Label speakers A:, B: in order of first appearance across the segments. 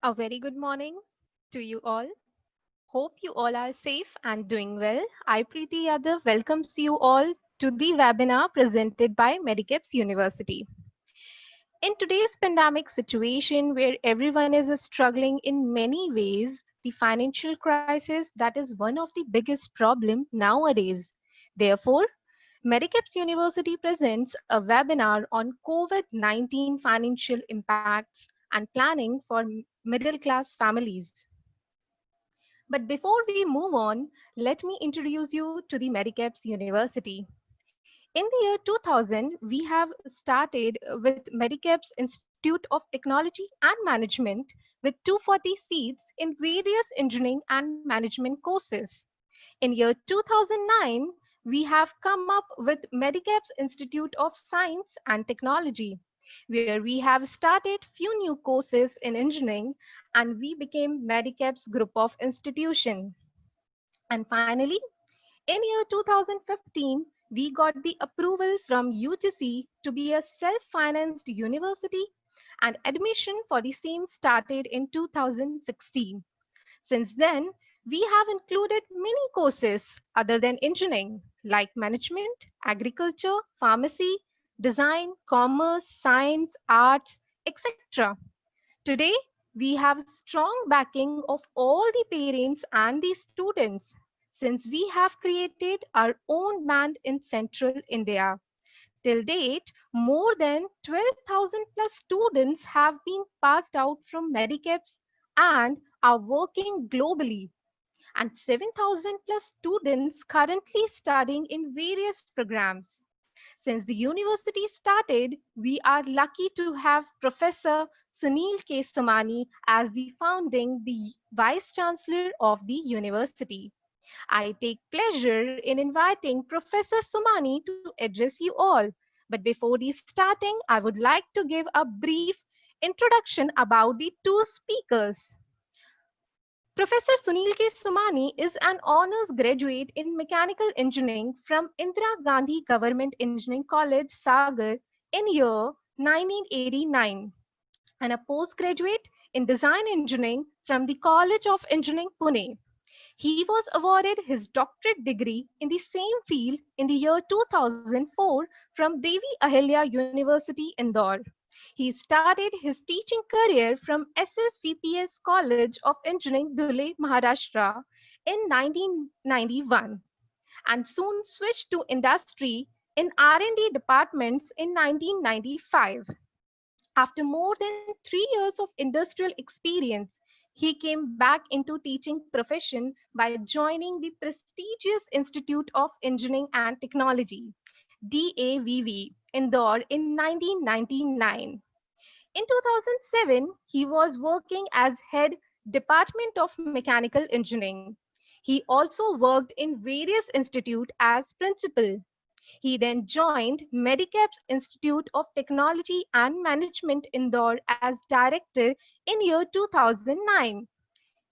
A: A very good morning to you all. Hope you all are safe and doing well. I, Preeti Yadav, welcomes you all to the webinar presented by Medicaps University. In today's pandemic situation where everyone is struggling in many ways, the financial crisis that is one of the biggest problem nowadays. Therefore, Medicaps University presents a webinar on COVID-19 financial impacts and planning for middle class families. But before we move on, let me introduce you to the Medicaps University. In the year 2000, we have started with Medicaps Institute of Technology and Management with 240 seats in various engineering and management courses. In year 2009, we have come up with Medicaps Institute of Science and Technology, where we have started few new courses in engineering and we became Medicaps Group of Institution. And finally, in year 2015, we got the approval from UGC to be a self-financed university and admission for the same started in 2016. Since then, we have included many courses other than engineering like management, agriculture, pharmacy, design, commerce, science, arts, etc. Today, we have strong backing of all the parents and the students since we have created our own band in central India. Till date, more than 12,000 plus students have been passed out from Medicaps and are working globally, and 7,000 plus students currently studying in various programs. Since the university started, we are lucky to have Professor Sunil K. Somani as the founding the Vice Chancellor of the university. I take pleasure in inviting Professor Somani to address you all. But before the starting, I would like to give a brief introduction about the two speakers. Professor Sunil K. Somani is an honors graduate in mechanical engineering from Indira Gandhi Government Engineering College, Sagar, in year 1989, and a postgraduate in design engineering from the College of Engineering, Pune. He was awarded his doctorate degree in the same field in the year 2004 from Devi Ahilya University, Indore. He started his teaching career from SSVPS College of Engineering, Dhule, Maharashtra in 1991 and soon switched to industry in R&D departments in 1995. After more than 3 years of industrial experience, he came back into teaching profession by joining the prestigious Institute of Engineering and Technology, DAVV, Indore in 1999. In 2007, he was working as head Department of Mechanical Engineering. He also worked in various institutes as principal. He then joined Medicap's Institute of Technology and Management Indore as director in year 2009.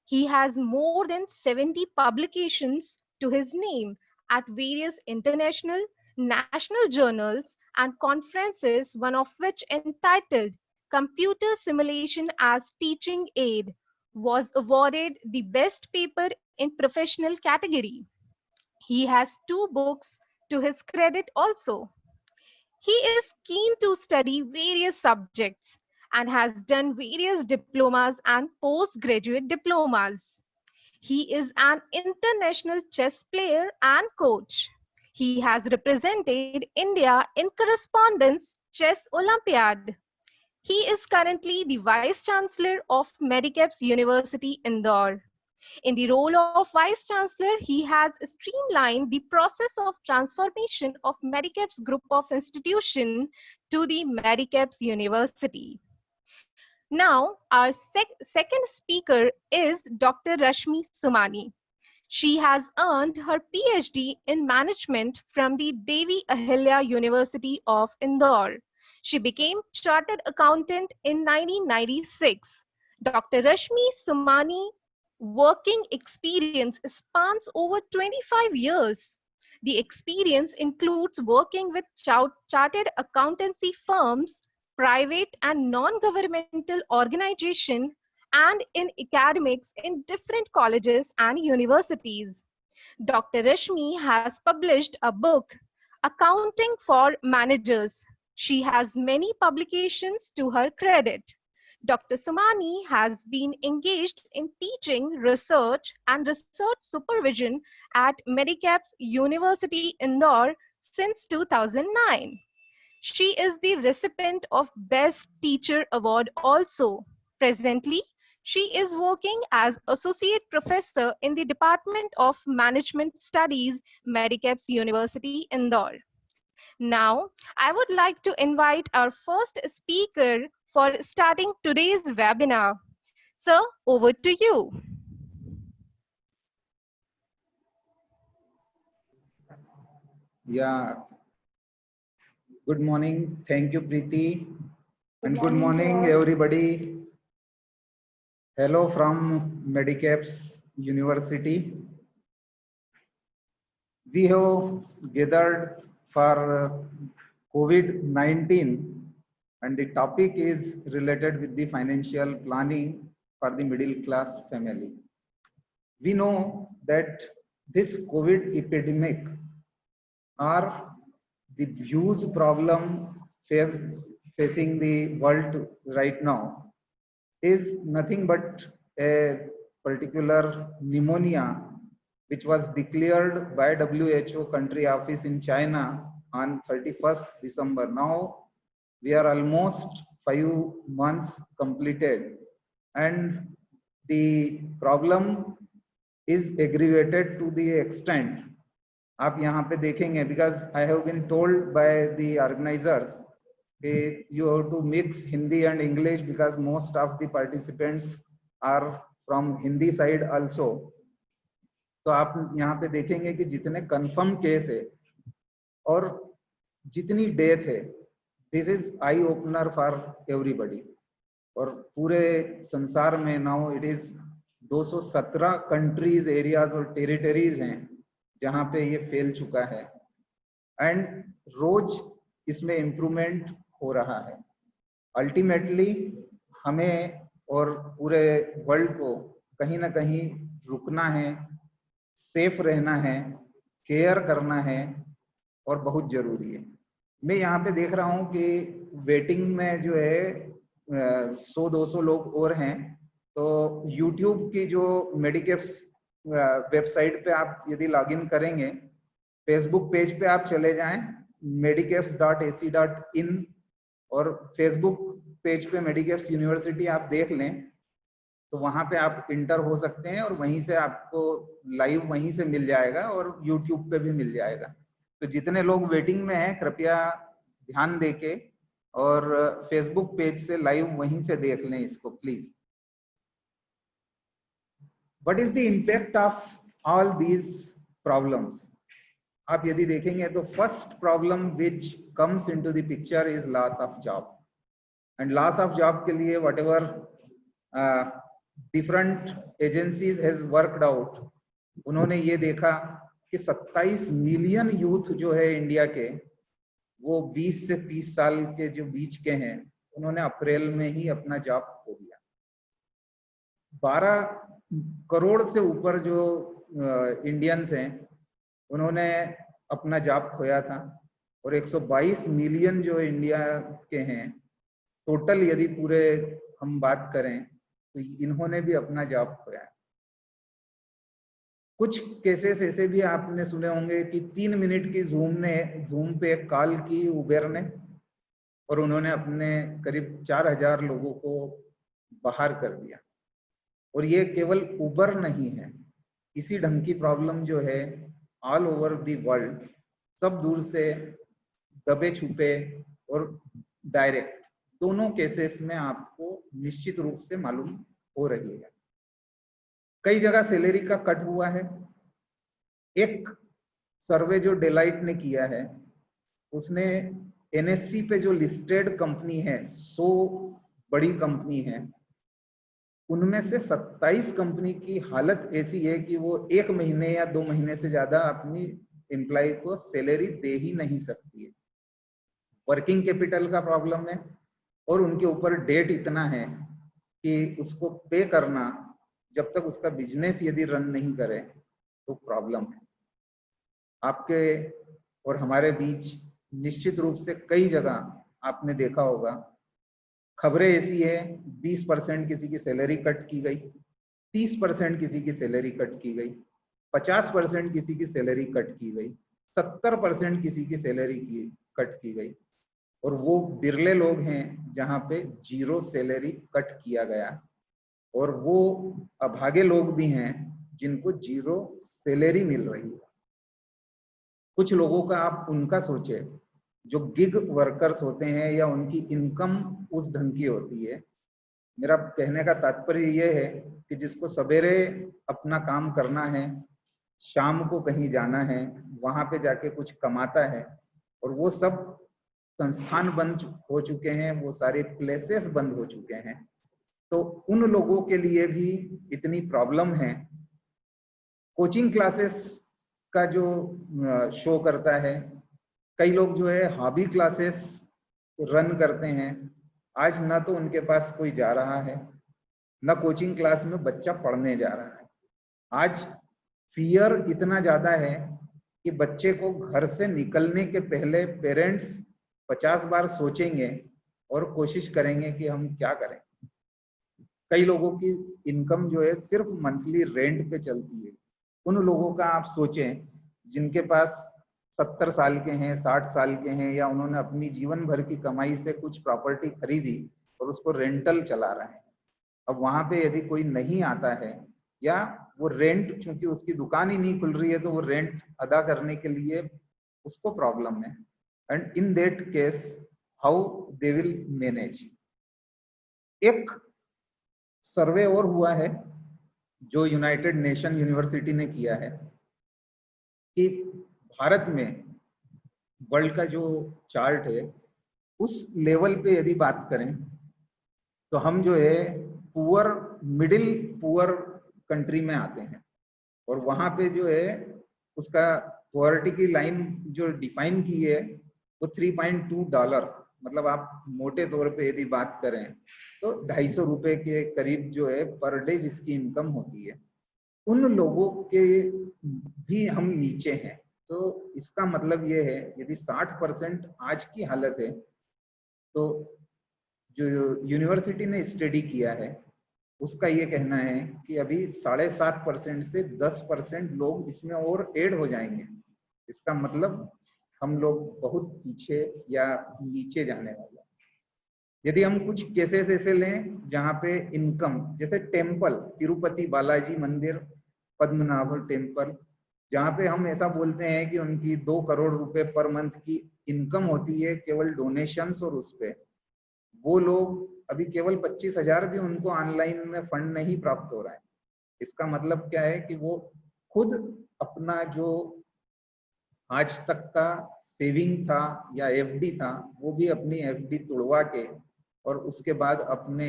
A: He has more than 70 publications to his name at various international, national journals and conferences, one of which entitled Computer Simulation as Teaching Aid was awarded the best paper in professional category. He has two books to his credit also. He is keen to study various subjects and has done various diplomas and postgraduate diplomas. He is an international chess player and coach. He has represented India in correspondence chess Olympiad. He is currently the Vice Chancellor of Medicaps University, Indore. In the role of Vice Chancellor, he has streamlined the process of transformation of Medicaps Group of Institution to the Medicaps University. Now, our second speaker is Dr. Rashmi Sumani. She has earned her PhD in management from the Devi Ahilya University of Indore. She became chartered accountant in 1996. Dr. Rashmi Sumani working experience spans over 25 years. The experience includes working with chartered accountancy firms, private and non-governmental organizations, and in academics in different colleges and universities. Dr. Rashmi has published a book, Accounting for Managers. She has many publications to her credit. Dr. Sumani has been engaged in teaching, research, and research supervision at Medicaps University Indore since 2009. She is the recipient of Best Teacher Award also. Presently, she is working as Associate Professor in the Department of Management Studies, Medicaps University, Indore. Now, I would like to invite our first speaker for starting today's webinar. Sir, over to you.
B: Yeah. Good morning. Thank you, Preeti. And good
A: morning
B: morning, everybody. Hello from Medicaps University. We have gathered for COVID-19, and the topic is related with the financial planning for the middle class family. We know that this COVID epidemic are the huge problem facing the world right now is nothing but a particular pneumonia which was declared by WHO country office in China on 31st December. Now we are almost 5 months completed, and the problem is aggravated to the extent आप यहाँ पे देखेंगे, because I have been told by the organizers you have to mix Hindi and English because most of the participants are from Hindi side also. तो आप यहाँ पे देखेंगे कि जितने कंफर्म केस है और जितनी डेथ है, this is eye opener for everybody. और पूरे संसार में now it is 217 countries, areas और टेरिटरीज हैं जहां पे ये फैल चुका है, एंड रोज इसमें इम्प्रूवमेंट हो रहा है. अल्टीमेटली हमें और पूरे वर्ल्ड को कहीं ना कहीं रुकना है, सेफ रहना है, केयर करना है, और बहुत जरूरी है. मैं यहाँ पे देख रहा हूँ कि वेटिंग में जो है 100-200 लोग और हैं. तो YouTube की जो मेडिकेप्स वेबसाइट पे आप यदि लॉगिन करेंगे, फेसबुक पेज पे आप चले जाएं medicaps.ac.in, और फेसबुक पेज पे मेडिकेप्स यूनिवर्सिटी आप देख लें तो वहां पे आप इंटर हो सकते हैं, और वहीं से आपको लाइव वहीं से मिल जाएगा और यूट्यूब पे भी मिल जाएगा. तो जितने लोग वेटिंग में हैं कृपया ध्यान देके और फेसबुक पेज से लाइव वहीं से देख लें इसको please. What is the impact of all these problems? आप यदि देखेंगे तो first problem which comes into the picture is loss of job. And loss of job के लिए whatever different agencies has worked out, उन्होंने ये देखा कि 27 मिलियन यूथ जो है इंडिया के, वो 20 से 30 साल के जो बीच के हैं, उन्होंने अप्रैल में ही अपना जॉब खो दिया. 12 करोड़ से ऊपर जो इंडियंस हैं उन्होंने अपना जॉब खोया था, और 122 मिलियन जो इंडिया के हैं टोटल यदि पूरे हम बात करें तो इन्होंने भी अपना जॉब खोया. कुछ केसेस ऐसे भी आपने सुने होंगे कि 3 मिनट की जूम पे एक कॉल की उबेर ने, और उन्होंने अपने करीब 4000 लोगों को बाहर कर दिया. और ये केवल उबर नहीं है, इसी ढंग की प्रॉब्लम जो है ऑल ओवर दी वर्ल्ड, सब दूर से दबे छुपे और डायरेक्ट, दोनों केसेस में आपको निश्चित रूप से मालूम हो रही है. कई जगह सैलरी का कट हुआ है. एक सर्वे जो डेलाइट ने किया है, उसने एनएससी पे जो लिस्टेड कंपनी है, 100 बड़ी कंपनी है, उनमें से 27 कंपनी की हालत ऐसी है कि वो 1 महीने या 2 महीने से ज्यादा अपनी एम्प्लॉय को सैलरी दे ही नहीं सकती है. वर्किंग कैपिटल का प्रॉब्लम है, और उनके ऊपर डेट इतना है कि उसको पे करना, जब तक उसका बिजनेस यदि रन नहीं करे तो प्रॉब्लम है। आपके और हमारे बीच निश्चित रूप से कई जगह आपने देखा होगा, खबरें ऐसी है 20% किसी की सैलरी कट की गई, 30% किसी की सैलरी कट की गई, 50% किसी की सैलरी कट की गई, 70% किसी की सैलरी की कट की गई, और वो बिरले लोग हैं जहां पे 0 सैलरी कट किया गया, और वो अभागे लोग भी हैं जिनको 0 सैलरी मिल रही है। कुछ लोगों का आप उनका सोचे जो गिग वर्कर्स होते हैं या उनकी इनकम उस ढंग की होती है। मेरा कहने का तात्पर्य यह है कि जिसको सवेरे अपना काम करना है, शाम को कहीं जाना है, वहां पे जाके कुछ कमाता है, और वो सब संस्थान बंद हो चुके हैं, वो सारे प्लेसेस बंद हो चुके हैं, तो उन लोगों के लिए भी इतनी प्रॉब्लम है। कोचिंग क्लासेस का जो शो करता है, कई लोग जो है हॉबी क्लासेस रन करते हैं। आज ना तो उनके पास कोई जा रहा है, ना कोचिंग क्लास में बच्चा पढ़ने जा रहा है। आज फियर इतना ज्यादा है कि बच्चे को घर से निकलने के पहले पेरेंट्स 50 बार सोचेंगे और कोशिश करेंगे कि हम क्या करें। कई लोगों की इनकम जो है सिर्फ मंथली रेंट पे चलती है। उन लोगों का आप सोचें जिनके पास 70 साल के हैं, 60 साल के हैं, या उन्होंने अपनी जीवन भर की कमाई से कुछ प्रॉपर्टी खरीदी और उसको रेंटल चला रहे हैं। अब वहां पे यदि कोई नहीं आता है, या वो रेंट, चूंकि उसकी दुकान ही नहीं खुल रही है, तो वो रेंट अदा करने के लिए उसको प्रॉब्लम है। And in that case how they will manage. एक सर्वे और हुआ है जो यूनाइटेड नेशन यूनिवर्सिटी ने किया है कि भारत में वर्ल्ड का जो चार्ट है उस लेवल पे यदि बात करें तो हम जो है पुअर, मिडिल पुअर कंट्री में आते हैं। और वहां पे जो है उसका पॉवर्टी की लाइन जो डिफाइन की है वो $3.2, मतलब आप मोटे तौर पे यदि बात करें तो 250 रुपए के करीब जो है पर डे जिसकी इनकम होती है। उन लोगों के भी हम नीचे हैं। तो इसका मतलब ये है यदि 60% आज की हालत है, तो जो यूनिवर्सिटी ने स्टडी किया है उसका ये कहना है कि अभी 7.5% से 10% लोग इसमें और ऐड हो जाएंगे। इसका मतलब हम लोग बहुत पीछे या नीचे जाने वाले हैं। यदि हम कुछ केसेस ऐसे लें जहां पे इनकम, जैसे टेम्पल, तिरुपति बालाजी मंदिर, पद्मनाभ टेम्पल, जहां पे हम ऐसा बोलते हैं कि उनकी 2 करोड़ रुपए पर मंथ की इनकम होती है केवल डोनेशंस, और उस पे वो लोग अभी केवल 25,000 भी उनको ऑनलाइन में फंड नहीं प्राप्त हो रहा है। इसका मतलब क्या है कि वो खुद अपना जो आज तक का सेविंग था या एफडी था वो भी अपनी एफडी तोड़वा के, और उसके बाद अपने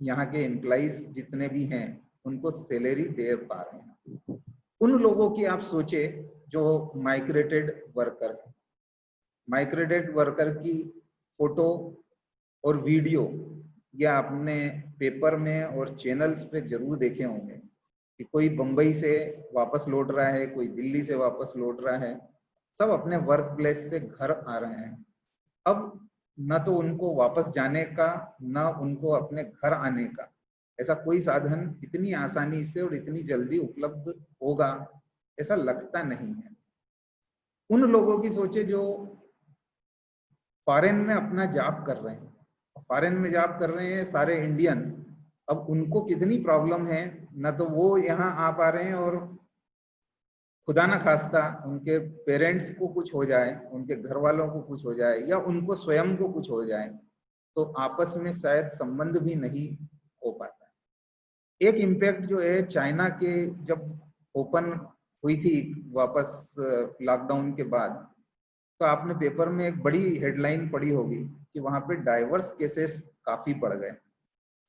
B: यहाँ के एम्प्लॉइज जितने भी हैं उनको सैलरी दे पा रहे हैं। उन लोगों की आप सोचे जो माइग्रेटेड वर्कर है। माइग्रेटेड वर्कर की फोटो और वीडियो या आपने पेपर में और चैनल्स पे जरूर देखे होंगे कि कोई बंबई से वापस लौट रहा है, कोई दिल्ली से वापस लौट रहा है, सब अपने वर्क प्लेस से घर आ रहे हैं। अब न तो उनको वापस जाने का, न उनको अपने घर आने का ऐसा कोई साधन इतनी आसानी से और इतनी जल्दी उपलब्ध होगा ऐसा लगता नहीं है। उन लोगों की सोचे जो फॉरेन में अपना जॉब कर रहे हैं, फॉरेन में जॉब कर रहे हैं सारे इंडियंस, अब उनको कितनी प्रॉब्लम है। न तो वो यहाँ आ पा रहे हैं, और खुदा ना खास्ता उनके पेरेंट्स को कुछ हो जाए, उनके घर वालों को कुछ हो जाए, या उनको स्वयं को कुछ हो जाए, तो आपस में शायद संबंध भी नहीं हो पाता। एक इम्पैक्ट जो है चाइना के जब ओपन हुई थी वापस लॉकडाउन के बाद, तो आपने पेपर में एक बड़ी हेडलाइन पढ़ी होगी कि वहां पे डाइवर्स केसेस काफी बढ़ गए।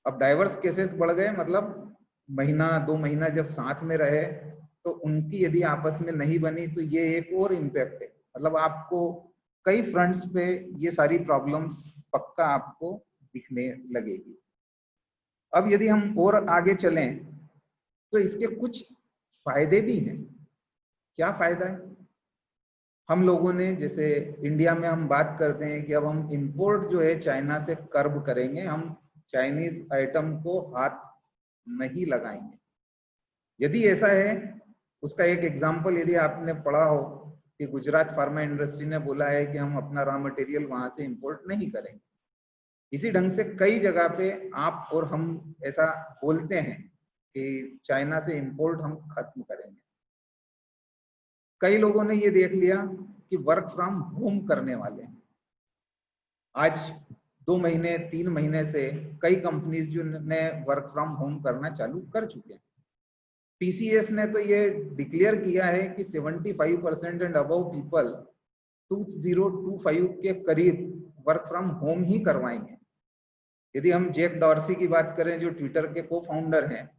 B: अब डाइवर्स केसेस बढ़ गए मतलब महीना 2 महीना जब साथ में रहे तो उनकी यदि आपस में नहीं बनी तो ये एक और इम्पैक्ट है। मतलब आपको कई फ्रंट्स पे ये सारी प्रॉब्लम्स पक्का आपको दिखने लगेगी। अब यदि हम और आगे चलें तो इसके कुछ फायदे भी हैं। क्या फायदा है? हम लोगों ने, जैसे इंडिया में हम बात करते हैं कि अब हम इंपोर्ट जो है चाइना से कर्ब करेंगे, हम चाइनीज आइटम को हाथ नहीं लगाएंगे। यदि ऐसा है, उसका एक एग्जांपल यदि आपने पढ़ा हो कि गुजरात फार्मा इंडस्ट्री ने बोला है कि हम अपना रॉ मटेरियल वहां से इंपोर्ट नहीं करेंगे। इसी ढंग से कई जगह पे आप और हम ऐसा बोलते हैं कि चाइना से इंपोर्ट हम खत्म करेंगे। कई लोगों ने ये देख लिया कि वर्क फ्रॉम होम करने वाले हैं। आज 2 महीने 3 महीने से कई कंपनीज जो ने वर्क फ्रॉम होम करना चालू कर चुके हैं। पीसीएस ने तो ये डिक्लेयर किया है कि 75% एंड अबव पीपल 2025 के करीब वर्क फ्रॉम होम ही करवाएंगे। यदि हम जैक डॉर्सी की बात करें, जो ट्विटर के को फाउंडर हैं,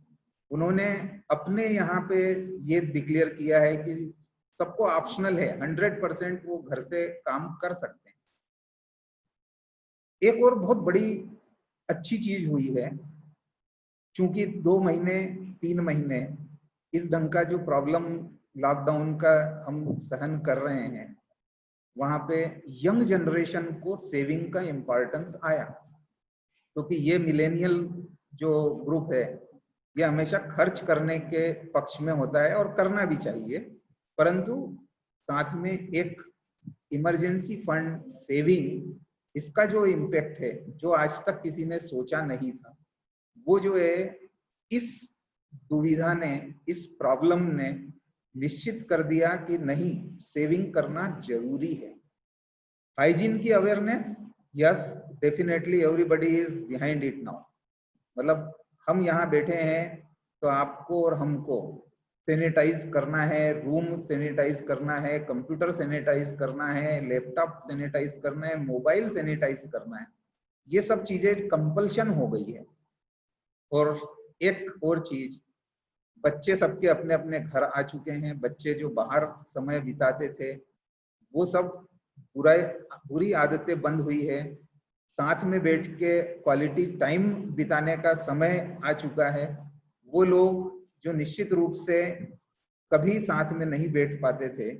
B: उन्होंने अपने यहाँ पे ये डिक्लेयर किया है कि सबको ऑप्शनल है, 100% वो घर से काम कर सकते हैं। एक और बहुत बड़ी अच्छी चीज हुई है, क्योंकि 2 महीने 3 महीने इस ढंग का जो प्रॉब्लम लॉकडाउन का हम सहन कर रहे हैं, वहां पे यंग जनरेशन को सेविंग का इम्पोर्टेंस आया, क्योंकि ये मिलेनियल जो ग्रुप है ये हमेशा खर्च करने के पक्ष में होता है और करना भी चाहिए, परंतु साथ में एक इमरजेंसी फंड सेविंग, इसका जो इम्पैक्ट है, जो आज तक किसी ने सोचा नहीं था, वो जो है इस दुविधा ने, इस प्रॉब्लम ने निश्चित कर दिया कि नहीं, सेविंग करना जरूरी है। हाइजीन की awareness, yes definitely everybody is behind it now. मतलब हम यहाँ बैठे हैं तो आपको और हमको सैनिटाइज करना है, रूम सैनिटाइज करना है, कंप्यूटर सैनिटाइज करना है, लैपटॉप सैनिटाइज करना है, मोबाइल सैनिटाइज करना है। ये सब चीजें कंपल्शन हो गई है। और एक और चीज, बच्चे सबके अपने अपने घर आ चुके हैं। बच्चे जो बाहर समय बिताते थे, वो सब बुरी आदतें बंद हुई है। साथ में बैठ के क्वालिटी टाइम बिताने का समय आ चुका है। वो लोग जो निश्चित रूप से कभी साथ में नहीं बैठ पाते थे,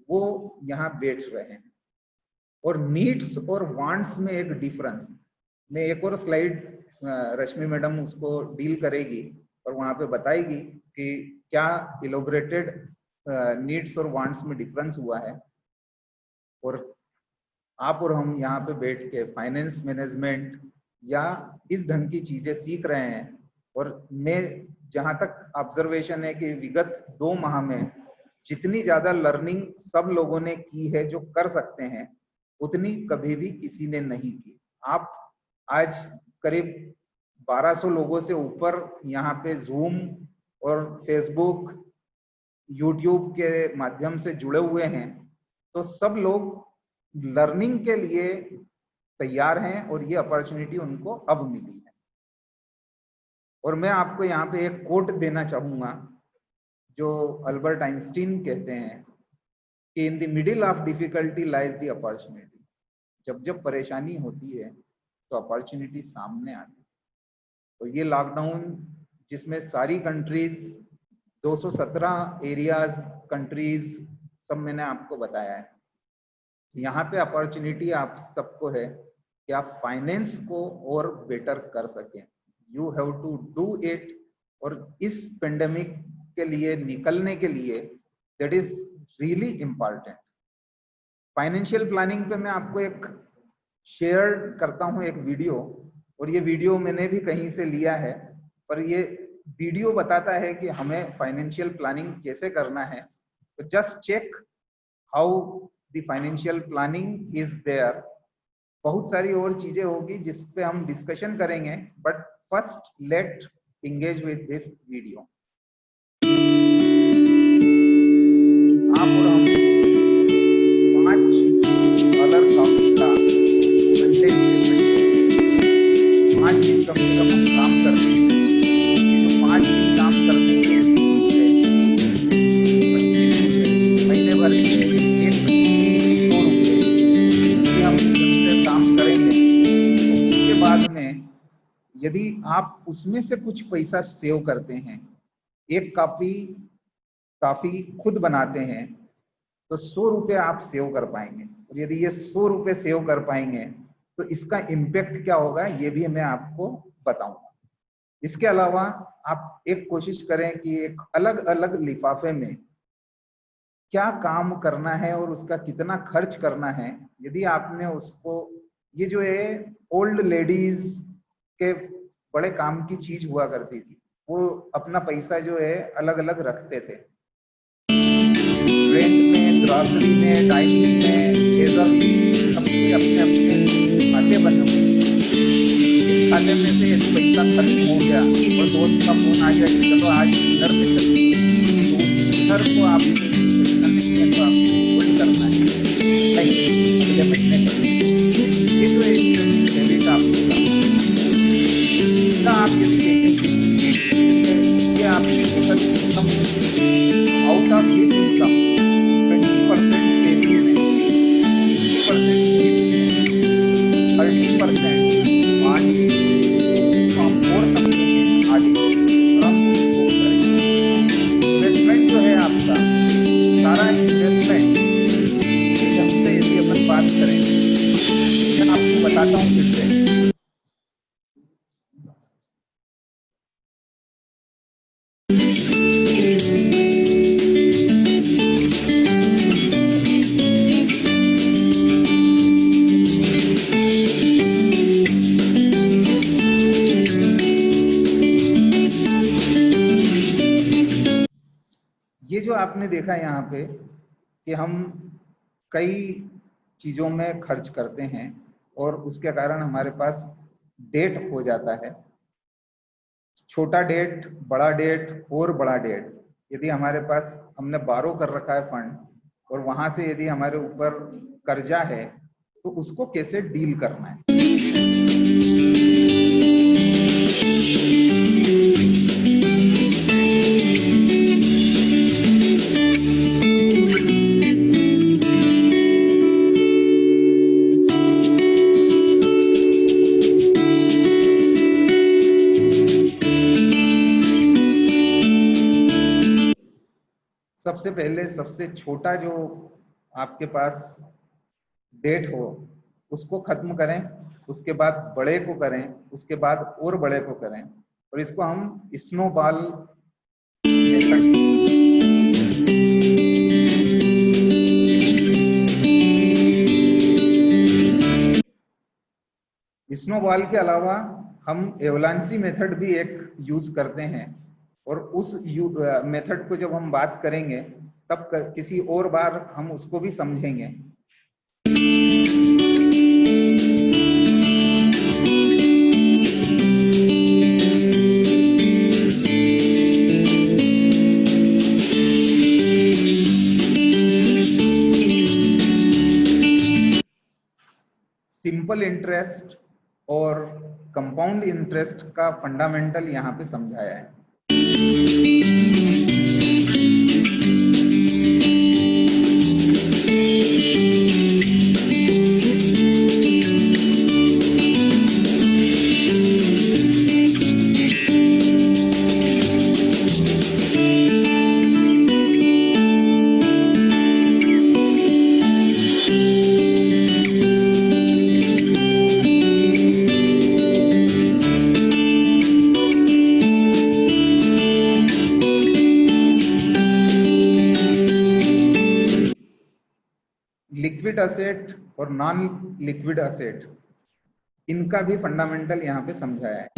B: वो यहाँ बैठ रहे हैं। और नीड्स और वांट्स में एक डिफरेंस, मैं एक और स्लाइड, रश्मि मैडम उसको डील करेगी और वहां पे बताएगी कि क्या इलोबरेटेड नीड्स और वांट्स में डिफरेंस हुआ है। और आप और हम यहाँ पे बैठ के फाइनेंस मैनेजमेंट या इस ढंग की चीजें सीख रहे हैं। और मैं जहाँ तक ऑब्जर्वेशन है कि विगत 2 माह में जितनी ज्यादा लर्निंग सब लोगों ने की है, जो कर सकते हैं, उतनी कभी भी किसी ने नहीं की। आप आज करीब 1200 लोगों से ऊपर यहाँ पे जूम और फेसबुक, यूट्यूब के माध्यम से जुड़े हुए हैं, तो सब लोग लर्निंग के लिए तैयार हैं और ये अपॉर्चुनिटी उनको अब मिली है। और मैं आपको यहाँ पे एक कोट देना चाहूंगा जो अल्बर्ट आइंस्टीन कहते हैं कि in the middle of difficulty lies the opportunity. जब जब परेशानी होती है तो अपॉर्चुनिटी सामने आती है। तो ये लॉकडाउन, जिसमें सारी कंट्रीज, 217 एरियाज, कंट्रीज, सब मैंने आपको बताया है। यहाँ पे अपॉर्चुनिटी आप सबको है कि आप फाइनेंस को और बेटर कर सकें। You have to do it. और इस पेंडेमिक के लिए निकलने के लिए that is really important. Financial planning पे मैं आपको एक शेयर करता हूँ एक वीडियो, और ये वीडियो मैंने भी कहीं से लिया है, पर ये वीडियो बताता है कि हमें फाइनेंशियल प्लानिंग कैसे करना है। तो just check how the financial planning is there. बहुत सारी और चीजें होगी जिस पे हम डिस्कशन करेंगे, but first let engage with this video. आप और हम 5 अलग टॉपिक का घंटे 5 दिन कम से कम हम काम करते हैं। ये जो 5 दिन काम करने के महीने भर के 1 रुपये हम काम करेंगे, तो उसके बाद में यदि आप उसमें से कुछ पैसा सेव करते हैं, एक काफी खुद बनाते हैं, तो 100 रुपये आप सेव कर पाएंगे। और यदि ये 100 रुपये सेव कर पाएंगे तो इसका इम्पैक्ट क्या होगा ये भी मैं आपको बताऊंगा। इसके अलावा आप एक कोशिश करें कि एक अलग अलग लिफाफे में क्या काम करना है और उसका कितना खर्च करना है, यदि आपने उसको, ये जो है ओल्ड लेडीज के बड़े काम की चीज हुआ करती थी, वो अपना पैसा जो है अलग अलग रखते थे, रेंट में, ग्रॉसरी में, डाइनिंग में, लेजर, सबके अपने अपने खाते बने हुए। इस खाते में से यदि पैसा खत्म हो गया और दोस्त का फोन आ गया कि चलो आज डिनर पे चलते हैं, तो डिनर को आपको पैसा नहीं है तो आपको होल्ड करना है, नहीं अगले महीने करेंगे। ये जो एक हैबिट आपको इसका आप यदि देखेंगे, ये आपकी total income out of this income 20% saving में, 50% गिफ्ट में, 30% वाणी और समथिंग आदि फ्रॉम इन्वेस्टमेंट जो है आपका सारा इन्वेस्टमेंट इस ढंग से यदि अपन बात करें, मैं आपको बताता हूँ फिर से। ये जो आपने देखा यहाँ पे कि हम कई चीजों में खर्च करते हैं और उसके कारण हमारे पास डेट हो जाता है, छोटा डेट, बड़ा डेट और बड़ा डेट। यदि हमारे पास हमने बारो कर रखा है फंड और वहां से यदि हमारे ऊपर कर्जा है तो उसको कैसे डील करना है। सबसे पहले सबसे छोटा जो आपके पास डेट हो उसको खत्म करें, उसके बाद बड़े को करें, उसके बाद और बड़े को करें, और इसको हम स्नोबॉल मेथड। स्नोबॉल के अलावा हम एवलांसी मेथड भी एक यूज करते हैं, और उस मेथड को जब हम बात करेंगे तब किसी और बार हम उसको भी समझेंगे। सिंपल इंटरेस्ट और कंपाउंड इंटरेस्ट का फंडामेंटल यहाँ पे समझाया है। लिक्विड असेट और नॉन लिक्विड असेट, इनका भी फंडामेंटल यहाँ पे समझाया है।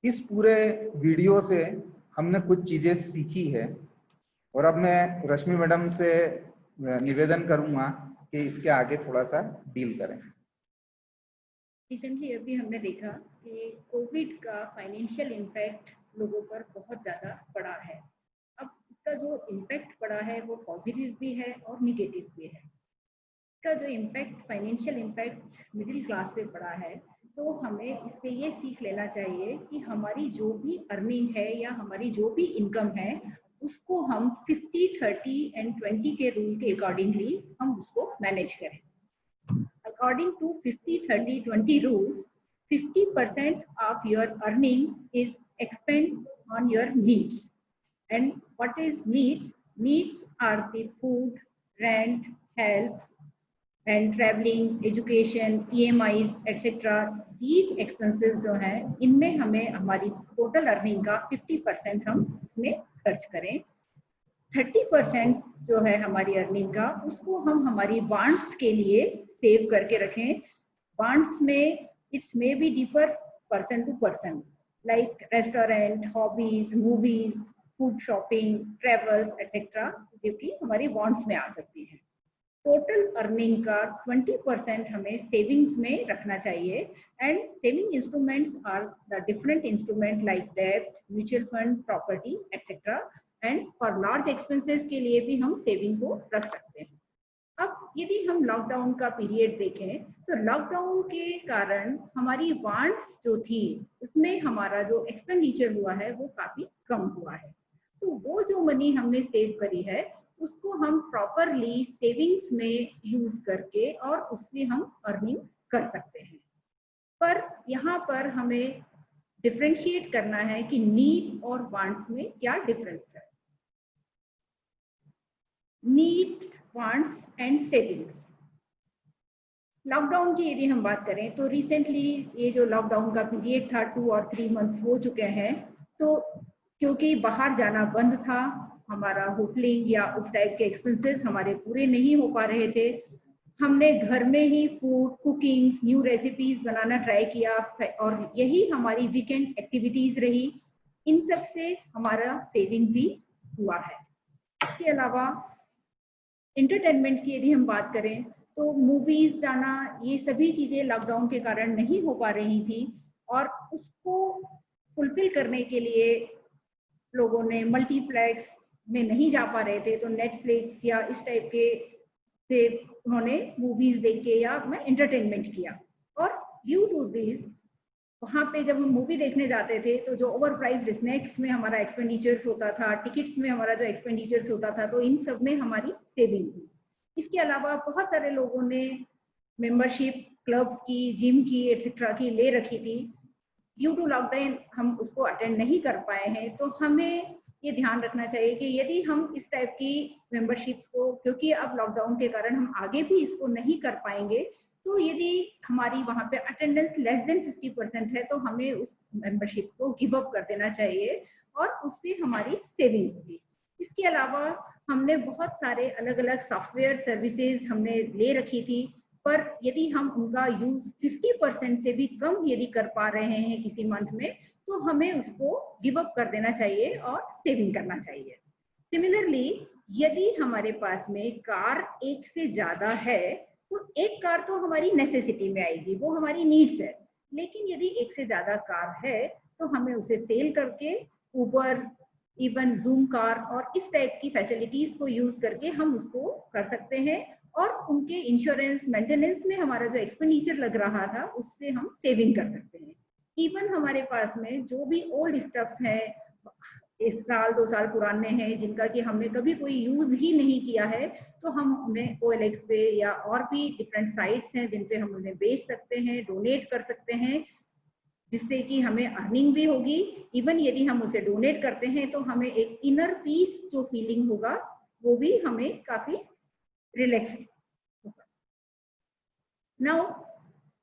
B: इस पूरे वीडियो से हमने कुछ चीजें सीखी है, और अब मैं रश्मि मैडम से निवेदन करूंगा कि इसके आगे थोड़ा सा डील करें।
C: रिसेंटली अभी हमने देखा कि कोविड का फाइनेंशियल इम्पैक्ट लोगों पर बहुत ज़्यादा पड़ा है। अब इसका जो इम्पैक्ट पड़ा है वो पॉजिटिव भी है और निगेटिव भी है। इसका जो impact, financial impact middle class पे पड़ा है, तो हमें इससे ये सीख लेना चाहिए कि हमारी जो भी अर्निंग है या हमारी जो भी इनकम है, उसको हम 50, 30 एंड 20 के रूल के अकॉर्डिंगली हम उसको मैनेज करें। According to 50, 30, 20 rules, 50% of your earning is expend on your needs. And what is needs? Needs are the food, rent, health, and traveling, education, EMIs, etc. These expenses जो हैं, इनमें हमें हमारी total earning का 50% हम इसमें खर्च करें। 30% जो है हमारी अर्निंग का, उसको हम हमारी वांट्स के लिए सेव करके रखें। वांट्स में it's may be differ person to person, like restaurant, hobbies, movies, food shopping, travels etcetera, जो कि हमारी वांट्स में आ सकती हैं। टोटल अर्निंग का 20% हमें सेविंग्स में रखना चाहिए। And saving instruments are the different instrument like debt, mutual fund, property etcetera. And for large expenses के लिए भी हम सेविंग को रख सकते हैं। अब यदि हम लॉकडाउन का पीरियड देखें, तो लॉकडाउन के कारण हमारी वांट्स जो थी, उसमें हमारा जो एक्सपेंडिचर हुआ है वो काफी कम हुआ है। तो वो जो मनी हमने सेव करी है, उसको हम प्रॉपरली सेविंग्स में यूज करके और उससे हम अर्निंग कर सकते हैं। पर यहाँ पर हमें डिफरेंशिएट करना है कि नीड और वांट्स में क्या डिफरेंस है। Needs, wants and savings. Lockdown की यदि हम बात करें, तो रिसेंटली ये जो लॉकडाउन का पीरियड था 2 और 3 मंथ्स हो चुके हैं, तो क्योंकि बाहर जाना बंद था, हमारा होटलिंग या उस टाइप के एक्सपेंसेस हमारे पूरे नहीं हो पा रहे थे, हमने घर में ही फूड, कुकिंग, न्यू रेसिपीज बनाना ट्राई किया और यही हमारी वीकेंड एक्टिविटीज रही। इन सब से हमारा सेविंग भी हुआ है। इसके अलावा एंटरटेनमेंट की यदि हम बात करें, तो मूवीज जाना, ये सभी चीजें लॉकडाउन के कारण नहीं हो पा रही थी और उसको फुलफिल करने के लिए लोगों ने मल्टीप्लेक्स में नहीं जा पा रहे थे, तो नेटफ्लिक्स या इस टाइप के से उन्होंने मूवीज देख के या मैं एंटरटेनमेंट किया। और ड्यू टू दिस, वहाँ पे जब हम मूवी देखने जाते थे, तो जो ओवर प्राइस्ड स्नैक्स में हमारा एक्सपेंडिचर्स होता था, टिकट्स में हमारा जो एक्सपेंडिचर्स होता था, तो इन सब में हमारी सेविंग हुई। इसके अलावा बहुत सारे लोगों ने मेंबरशिप क्लब्स की, जिम की एक्सेट्रा की ले रखी थी। ड्यू टू लॉकडाउन हम उसको अटेंड नहीं कर पाए हैं, तो हमें ये ध्यान रखना चाहिए कि यदि हम इस टाइप की मेंबरशिप्स को, क्योंकि अब लॉकडाउन के कारण हम आगे भी इसको नहीं कर पाएंगे, तो यदि हमारी वहाँ पे अटेंडेंस लेस देन 50% है, तो हमें उस मेंबरशिप को गिव अप कर देना चाहिए और उससे हमारी सेविंग होगी। इसके अलावा हमने बहुत सारे अलग अलग सॉफ्टवेयर सर्विसेज हमने ले रखी थी, पर यदि हम उनका यूज 50% से भी कम यदि कर पा रहे हैं किसी मंथ में, तो हमें उसको गिव अप कर देना चाहिए और सेविंग करना चाहिए। सिमिलरली, यदि हमारे पास में कार एक से ज्यादा है, तो एक कार तो हमारी नेसेसिटी में आएगी, वो हमारी नीड्स है। लेकिन यदि एक से ज्यादा कार है, तो हमें उसे सेल करके उबर, इवन जूम कार और इस टाइप की फैसिलिटीज को यूज करके हम उसको कर सकते हैं और उनके इंश्योरेंस, मेंटेनेंस में हमारा जो एक्सपेंडिचर लग रहा था, उससे हम सेविंग कर सकते हैं। इवन हमारे पास में जो भी ओल्ड स्टफ्स हैं, 1 साल 2 साल पुराने हैं, जिनका कि हमने कभी कोई यूज ही नहीं किया है, तो हम उन्हें OLX पे या और भी डिफरेंट साइट्स हैं जिन पे हम उन्हें बेच सकते हैं, डोनेट कर सकते हैं, जिससे कि हमें अर्निंग भी होगी। इवन यदि हम उसे डोनेट करते हैं, तो हमें एक इनर पीस जो फीलिंग होगा, वो भी हमें काफी रिलैक्स होगा। नाउ,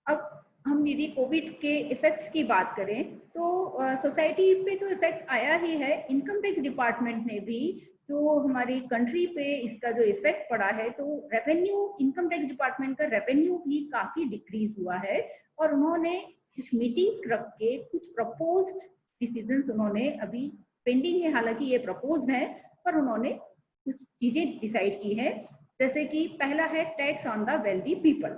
C: अब हम यदि कोविड के इफेक्ट्स की बात करें, तो सोसाइटी पे तो इफेक्ट आया ही है। इनकम टैक्स डिपार्टमेंट ने भी जो हमारी कंट्री पे इसका जो इफेक्ट पड़ा है, तो रेवेन्यू, इनकम टैक्स डिपार्टमेंट का रेवेन्यू भी काफी डिक्रीज हुआ है और उन्होंने कुछ मीटिंग्स रख के कुछ प्रपोज्ड डिसीजंस उन्होंने, अभी पेंडिंग है हालांकि ये प्रपोज्ड है, पर उन्होंने कुछ चीजें डिसाइड की है। जैसे कि पहला है tax on the wealthy people,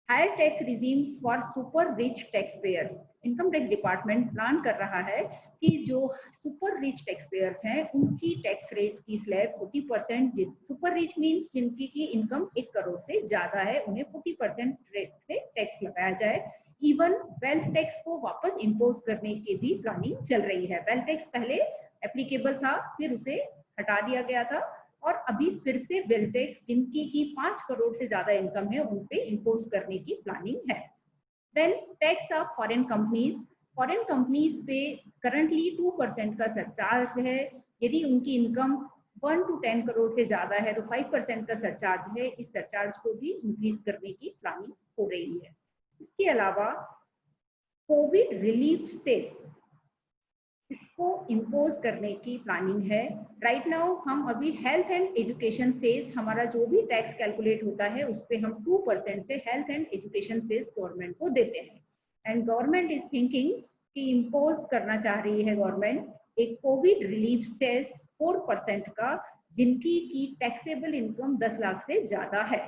C: higher tax regimes for super rich tax payers. Income tax department plan कर रहा है कि जो सुपर रिच टैक्स पेयर्स हैं उनकी टैक्स रेट की स्लैब 40%, सुपर रिच मीन्स जिनकी की इनकम 1 करोड़ से ज्यादा है उन्हें 40% रेट से टैक्स लगाया जाए। इवन वेल्थ टैक्स को वापस इम्पोज करने की भी प्लानिंग चल रही है। वेल्थ टैक्स पहले एप्लीकेबल था, फिर उसे हटा दिया गया था और अभी फिर से वेल्थ टैक्स जिनकी की 5 करोड़ से ज्यादा इनकम है उन पे इम्पोज करने की प्लानिंग है। Then tax of foreign companies, foreign companies पे करंटली 2% का सरचार्ज है। यदि उनकी इनकम 1 to 10 करोड़ से ज्यादा है तो 5% का सरचार्ज है। इस सरचार्ज को भी इंक्रीज करने की प्लानिंग हो रही है। इसके अलावा कोविड रिलीफ सेस, इसको इम्पोज करने की प्लानिंग है। राइट नाउ हम अभी हेल्थ एंड एजुकेशन सेस, हमारा जो भी टैक्स कैलकुलेट होता है उस पे हम 2% से health and education cess government को देते हैं। एंड गवर्नमेंट इज थिंकिंग कि इम्पोज करना चाह रही है गवर्नमेंट एक कोविड रिलीफ सेस 4% का जिनकी की टैक्सेबल इनकम 10 लाख से ज्यादा है।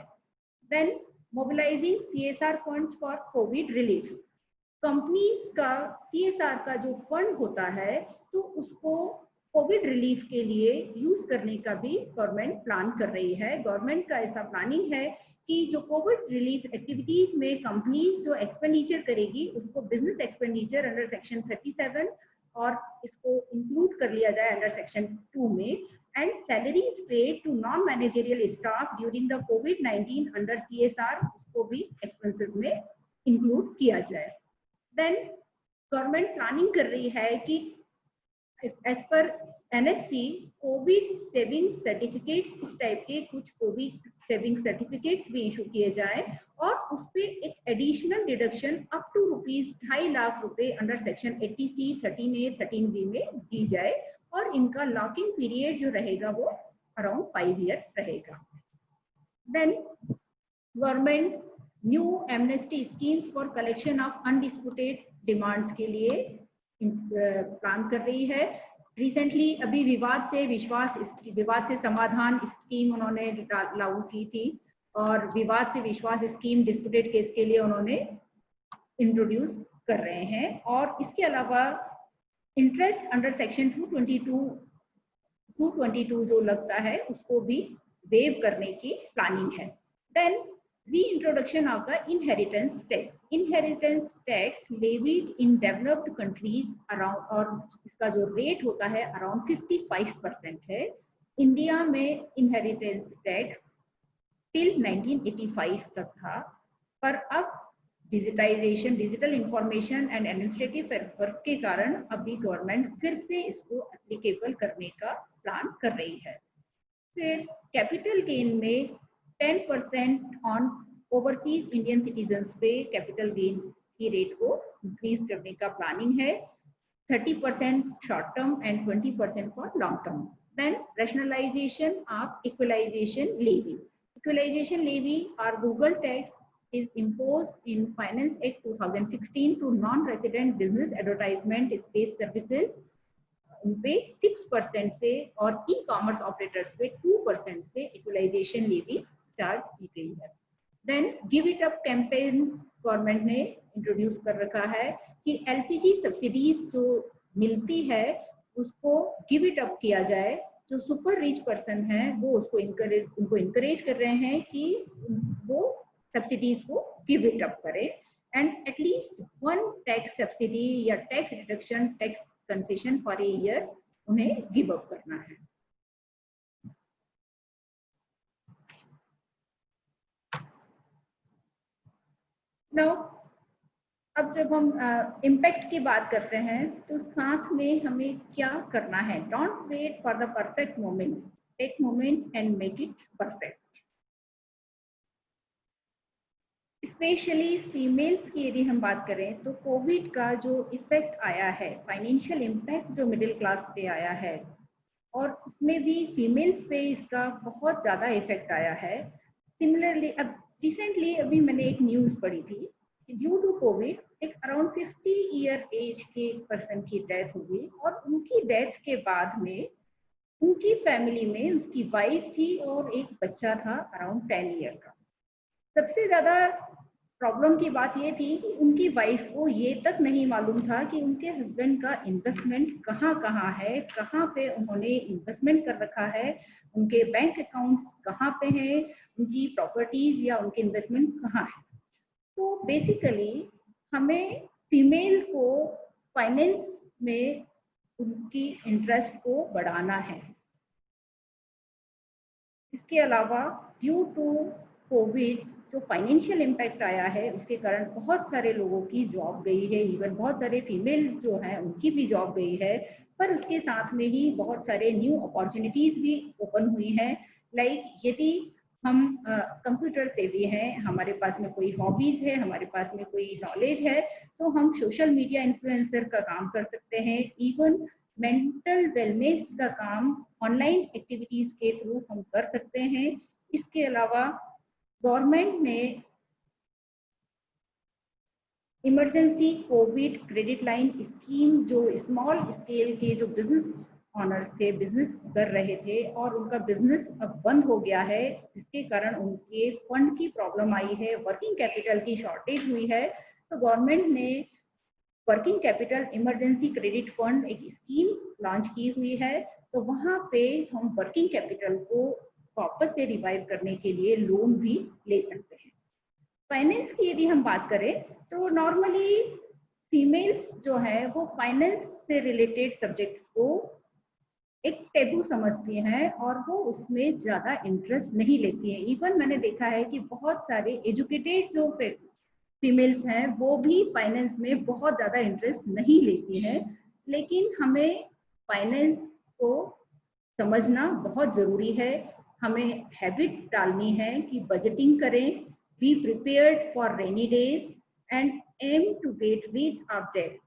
C: Then mobilising CSR funds for Covid relief, companies का CSR का जो फंड होता है तो उसको कोविड रिलीफ के लिए यूज करने का भी गवर्नमेंट प्लान कर रही है। गवर्नमेंट का ऐसा प्लानिंग है कि जो कोविड रिलीफ एक्टिविटीज में कंपनीज जो एक्सपेंडिचर करेगी उसको बिजनेस एक्सपेंडिचर अंडर सेक्शन 37 और इसको इंक्लूड कर लिया जाए अंडर सेक्शन 2 में। And salaries paid to non managerial staff during the COVID-19 under CSR उसको भी एक्सपेंसेस में इंक्लूड किया जाए। देन गवर्नमेंट प्लानिंग कर रही है कि as per NSC covid saving certificates, इस टाइप के कुछ कोविड सेविंग सर्टिफिकेट्स भी इशू किए जाए और उस पे एक additional deduction up to ₹2.5 lakh under section 80C 13A 13B में दी जाए और इनका लॉकिंग पीरियड जो रहेगा वो अराउंड 5 ईयर रहेगा। Then government new amnesty schemes for collection of undisputed demands के लिए प्लान कर रही है। रिसेंटली अभी विवाद से समाधान स्कीम उन्होंने लागू की थी और विवाद से विश्वास स्कीम डिस्प्यूटेड केस के लिए उन्होंने इंट्रोड्यूस कर रहे हैं। और इसके अलावा इंटरेस्ट अंडर सेक्शन 222 जो लगता है उसको भी वेव करने की प्लानिंग है। Then reintroduction of the inheritance tax. Inheritance tax levied in developed countries around, और इसका जो रेट होता है अराउंड 55% है। इंडिया में inheritance tax टिल 1985 तक था, पर अब digitization, digital information and administrative work के कारण अभी गवर्नमेंट फिर से इसको एप्लीकेबल करने का प्लान कर रही है। फिर कैपिटल गेन में 10% ऑन ओवरसीज इंडियन सिटीजन्स पे कैपिटल गेन की रेट को इंक्रीज करने का प्लानिंग है। 30% short term and 20% for long term. Then rationalisation of equalisation levy. Equalisation levy और Google tax is imposed in finance act 2016 to non resident business advertisement space services. उनपे 6% से और e commerce operators पे 2% से equalisation levy charge की गई है। Then give it up campaign government ने इंट्रोड्यूस कर रखा है कि LPG सब्सिडीज जो मिलती है उसको गिव इट अप किया जाए। जो सुपर रिच पर्सन है वो उनको इंकरेज कर रहे हैं कि वो सब्सिडीज को गिव इट अप करें एंड एटलीस्ट 1 टैक्स सब्सिडी या tax reduction, tax concession for a year उन्हें गिव अप करना है। नाउ अब जब हम इम्पैक्ट की बात करते हैं तो साथ में हमें क्या करना है। Don't wait for the perfect moment, take moment and make it perfect. Specially females की यदि हम बात करें तो कोविड का जो इफेक्ट आया है, फाइनेंशियल इम्पैक्ट जो मिडिल क्लास पे आया है और इसमें भी फीमेल्स पे इसका बहुत ज़्यादा इफेक्ट आया है। सिमिलरली अब रिसेंटली अभी मैंने एक न्यूज़ पढ़ी थी कि ड्यू टू कोविड एक अराउंड 50 ईयर एज के पर्सन की डेथ हो गई और उनकी डेथ के बाद में उनकी फैमिली में उसकी वाइफ थी और एक बच्चा था अराउंड 10 ईयर का। सबसे ज़्यादा प्रॉब्लम की बात ये थी कि उनकी वाइफ को ये तक नहीं मालूम था कि उनके हस्बैंड का इन्वेस्टमेंट कहाँ कहाँ है, कहाँ पे उन्होंने इन्वेस्टमेंट कर रखा है, उनके बैंक अकाउंट्स कहाँ पे हैं, उनकी प्रॉपर्टीज या उनके इन्वेस्टमेंट कहाँ है। तो बेसिकली हमें फीमेल को फाइनेंस में उनकी इंटरेस्ट को बढ़ाना है। इसके अलावा ड्यू टू कोविड जो फाइनेंशियल इम्पैक्ट आया है उसके कारण बहुत सारे लोगों की जॉब गई है, इवन बहुत सारे फीमेल जो हैं उनकी भी जॉब गई है, पर उसके साथ में ही बहुत सारे न्यू अपॉर्चुनिटीज भी ओपन हुई हैं। लाइक यदि हम कंप्यूटर से भी हैं, हमारे पास में कोई हॉबीज है, हमारे पास में कोई नॉलेज है, तो हम सोशल मीडिया इन्फ्लुएंसर का काम कर सकते हैं। इवन मेंटल वेलनेस का काम ऑनलाइन एक्टिविटीज के थ्रू हम कर सकते हैं। इसके अलावा गवर्नमेंट ने emergency Covid credit line scheme जो स्मॉल स्केल के जो बिजनेस ऑनर्स थे, बिजनेस कर रहे थे और उनका बिजनेस अब बंद हो गया है, जिसके कारण उनके फंड की प्रॉब्लम आई है, वर्किंग कैपिटल की शॉर्टेज हुई है, तो गवर्नमेंट ने working capital emergency credit fund एक स्कीम लॉन्च की हुई है। तो वहां पे हम वर्किंग कैपिटल को वापस से रिवाइव करने के लिए लोन भी ले सकते हैं। फाइनेंस की यदि हम बात करें तो नॉर्मली फीमेल्स जो है वो फाइनेंस से रिलेटेड सब्जेक्ट्स को एक टेबू समझती हैं और वो उसमें ज्यादा इंटरेस्ट नहीं लेती हैं। इवन मैंने देखा है कि बहुत सारे एजुकेटेड जो फीमेल्स हैं वो भी फाइनेंस में बहुत ज्यादा इंटरेस्ट नहीं लेती हैं। लेकिन हमें फाइनेंस को समझना बहुत जरूरी है। हमें हैबिट डालनी है कि बजटिंग करें, be prepared for rainy days and aim to get rid of debt.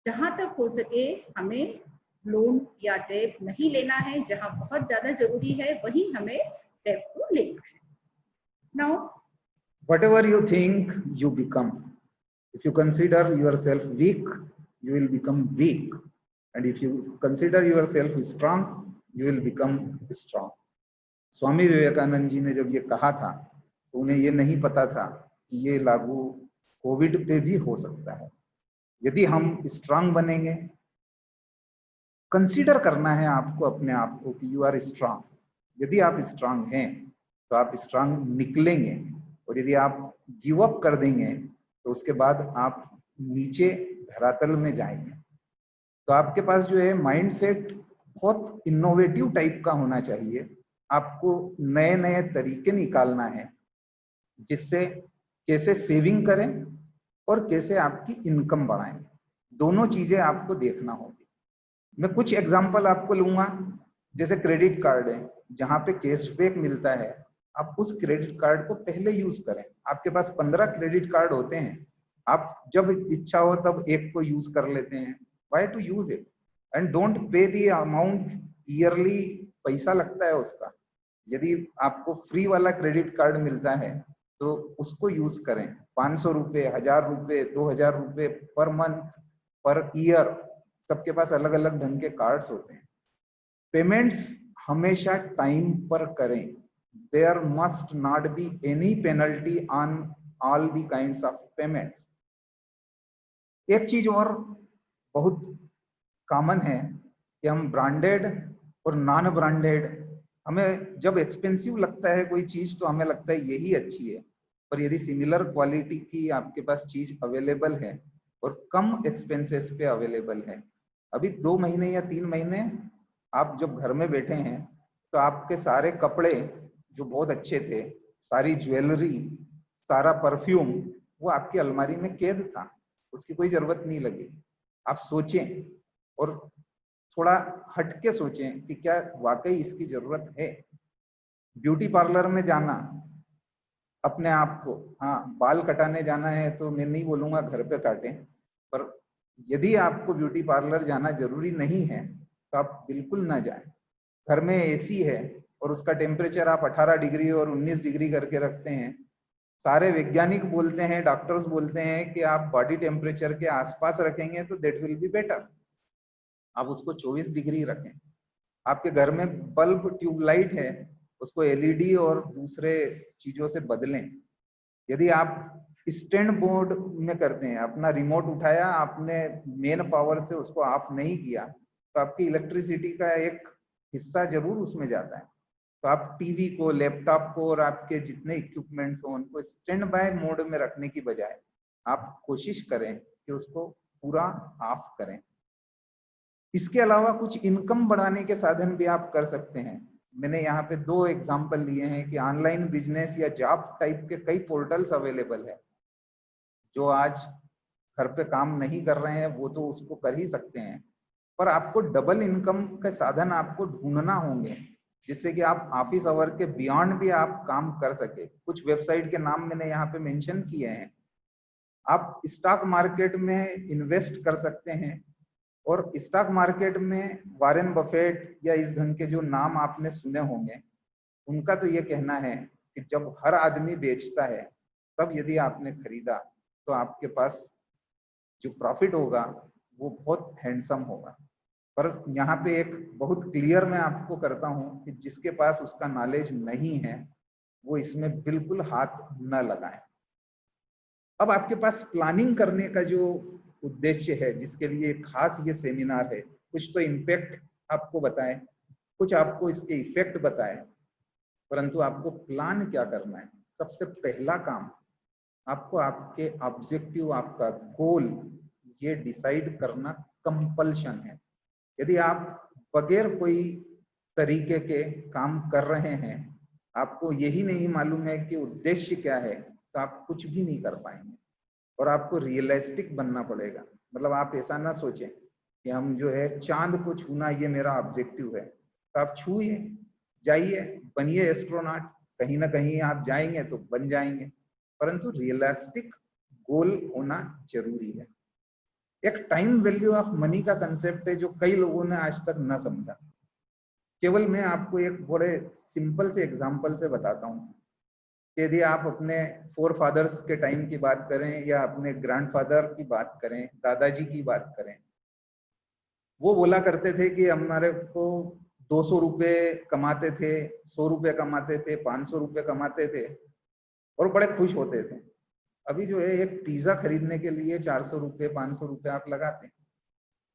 C: जहां तक हो सके हमें लोन या डेट नहीं लेना है, जहां बहुत ज्यादा जरूरी है वहीं हमें डेट को लेना है। Now
B: whatever you think you become. If you consider yourself weak, you will become weak, and if you consider yourself strong, you will become strong. Swami Vivekananda ji ने जब ये कहा था तो उन्हें ये नहीं पता था कि ये लागू कोविड पे भी हो सकता है। यदि हम स्ट्रांग बनेंगे, कंसीडर करना है आपको अपने आप को कि यू आर स्ट्रांग। यदि आप स्ट्रांग हैं तो आप स्ट्रांग निकलेंगे, और यदि आप गिव अप कर देंगे तो उसके बाद आप नीचे धरातल में जाएंगे। तो आपके पास जो है माइंडसेट बहुत इनोवेटिव टाइप का होना चाहिए। आपको नए नए तरीके निकालना है जिससे कैसे सेविंग करें और कैसे आपकी इनकम बढ़ाएं, दोनों चीजें आपको देखना होगी। मैं कुछ एग्जांपल आपको लूंगा। जैसे क्रेडिट कार्ड है, जहां पे कैशबैक मिलता है, आप उस क्रेडिट कार्ड को पहले यूज करें। आपके पास 15 क्रेडिट कार्ड होते हैं, आप जब इच्छा हो तब एक को यूज कर लेते हैं। Why to use it and don't pay the amount yearly, पैसा लगता है उसका। यदि आपको फ्री वाला क्रेडिट कार्ड मिलता है तो उसको यूज करें। 500 रुपये, 1000 रुपये, 2000 रुपये पर मंथ, पर ईयर, सबके पास अलग अलग ढंग के कार्ड्स होते हैं। पेमेंट्स हमेशा टाइम पर करें। There must not be any penalty on all the kinds of payments. एक चीज और बहुत कॉमन है कि हम ब्रांडेड और नॉन ब्रांडेड, हमें जब एक्सपेंसिव लगता है कोई चीज तो हमें लगता है यही अच्छी है, पर यदि सिमिलर क्वालिटी की आपके पास चीज अवेलेबल है और कम एक्सपेंसेस पे अवेलेबल है, अभी 2 महीने या 3 महीने आप जब घर में बैठे हैं तो आपके सारे कपड़े जो बहुत अच्छे थे, सारी ज्वेलरी, सारा परफ्यूम, वो आपकी अलमारी में कैद था, उसकी कोई जरूरत नहीं लगी। आप सोचें और थोड़ा हटके सोचें कि क्या वाकई इसकी जरूरत है। ब्यूटी पार्लर में जाना, अपने आप को, हाँ बाल कटाने जाना है तो मैं नहीं बोलूंगा घर पे काटें, पर यदि आपको ब्यूटी पार्लर जाना जरूरी नहीं है तो आप बिल्कुल ना जाएं। घर में एसी है और उसका टेम्परेचर आप 18 डिग्री और 19 डिग्री करके रखते हैं। सारे वैज्ञानिक बोलते हैं, डॉक्टर्स बोलते हैं कि आप बॉडी टेम्परेचर के आसपास रखेंगे तो दैट विल बी बेटर। आप उसको 24 डिग्री रखें। आपके घर में बल्ब, ट्यूबलाइट है, उसको एलईडी और दूसरे चीजों से बदलें। यदि आप स्टैंड मोड में करते हैं, अपना रिमोट उठाया, आपने मेन पावर से उसको ऑफ नहीं किया तो आपकी इलेक्ट्रिसिटी का एक हिस्सा जरूर उसमें जाता है। तो आप टीवी को, लैपटॉप को और आपके जितने इक्विपमेंट्स हो उनको स्टैंड बाय मोड में रखने की बजाय आप कोशिश करें कि उसको पूरा ऑफ करें। इसके अलावा कुछ इनकम बढ़ाने के साधन भी आप कर सकते हैं। मैंने यहाँ पे 2 एग्जांपल लिए हैं कि ऑनलाइन बिजनेस या जॉब टाइप के कई पोर्टल्स अवेलेबल है। जो आज घर पे काम नहीं कर रहे हैं वो तो उसको कर ही सकते हैं, पर आपको डबल इनकम के साधन आपको ढूंढना होंगे जिससे कि आप ऑफिस आवर के बियॉन्ड भी आप काम कर सके। कुछ वेबसाइट के नाम मैंने यहाँ पे मेंशन किए हैं। आप स्टॉक मार्केट में इन्वेस्ट कर सकते हैं और स्टॉक मार्केट में वॉरेन बफेट या इस ढंग के जो नाम आपने सुने होंगे, उनका तो ये कहना है कि जब हर आदमी बेचता है तब यदि आपने खरीदा तो आपके पास जो प्रॉफिट होगा वो बहुत हैंडसम होगा। पर यहाँ पे एक बहुत क्लियर मैं आपको करता हूँ कि जिसके पास उसका नॉलेज नहीं है वो इसमें बिल्कुल हाथ न लगाए। अब आपके पास प्लानिंग करने का जो उद्देश्य है, जिसके लिए खास ये सेमिनार है, कुछ तो इम्पैक्ट आपको बताएं, कुछ आपको इसके इफेक्ट बताएं, परंतु आपको प्लान क्या करना है। सबसे पहला काम आपको आपके ऑब्जेक्टिव, आपका गोल ये डिसाइड करना कंपल्शन है। यदि आप बगैर कोई तरीके के काम कर रहे हैं, आपको यही नहीं मालूम है कि उद्देश्य क्या है, तो आप कुछ भी नहीं कर पाएंगे। और आपको रियलिस्टिक बनना पड़ेगा। मतलब आप ऐसा ना सोचें कि हम जो है चांद को छूना ये मेरा ऑब्जेक्टिव है, तो आप छूइए, जाइए, बनिए एस्ट्रोनॉट, कहीं ना कहीं आप जाएंगे तो बन जाएंगे, परंतु रियलिस्टिक गोल होना जरूरी है। एक टाइम वैल्यू ऑफ मनी का कंसेप्ट है जो कई लोगों ने आज तक न समझा। केवल मैं आपको एक बड़े सिंपल से एग्जांपल से बताता हूँ। यदि आप अपने फोर फादर्स के टाइम की बात करें या अपने ग्रैंडफादर की बात करें, दादाजी की बात करें, वो बोला करते थे कि हमारे को 200 रुपये कमाते थे, 100 रुपये कमाते थे, 500 रुपये कमाते थे और बड़े खुश होते थे। अभी जो है एक पिज्जा खरीदने के लिए 400 रुपये, 500 रुपये आप लगाते हैं,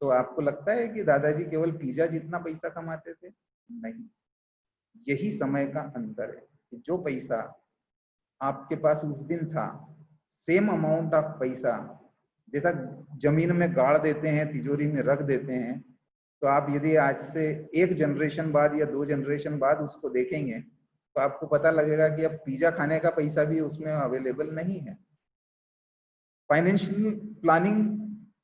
B: तो आपको लगता है कि दादाजी केवल पिज्जा जितना पैसा कमाते थे? नहीं, यही समय का अंतर है कि जो पैसा आपके पास उस दिन था, सेम अमाउंट ऑफ पैसा जैसा जमीन में गाड़ देते हैं, तिजोरी में रख देते हैं, तो आप यदि आज से 1 जनरेशन बाद या 2 जनरेशन बाद उसको देखेंगे तो आपको पता लगेगा कि अब पिज्जा खाने का पैसा भी उसमें अवेलेबल नहीं है। फाइनेंशियल प्लानिंग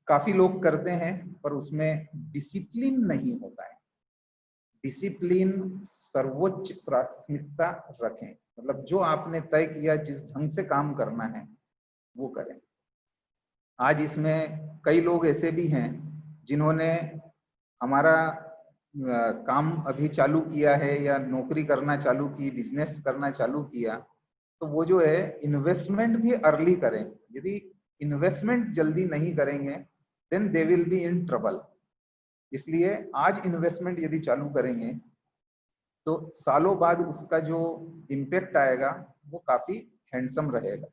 B: काफी लोग करते हैं पर उसमें डिसिप्लिन नहीं होता है। डिसिप्लिन सर्वोच्च प्राथमिकता रखें, मतलब जो आपने तय किया, जिस ढंग से काम करना है वो करें। आज इसमें कई लोग ऐसे भी हैं जिन्होंने हमारा काम अभी चालू किया है या नौकरी करना चालू की, बिजनेस करना चालू किया, तो वो जो है इन्वेस्टमेंट भी अर्ली करें। यदि इन्वेस्टमेंट जल्दी नहीं करेंगे then they will be in trouble. इसलिए आज इन्वेस्टमेंट यदि चालू करेंगे तो सालों बाद उसका जो इम्पैक्ट आएगा वो काफी हैंडसम रहेगा।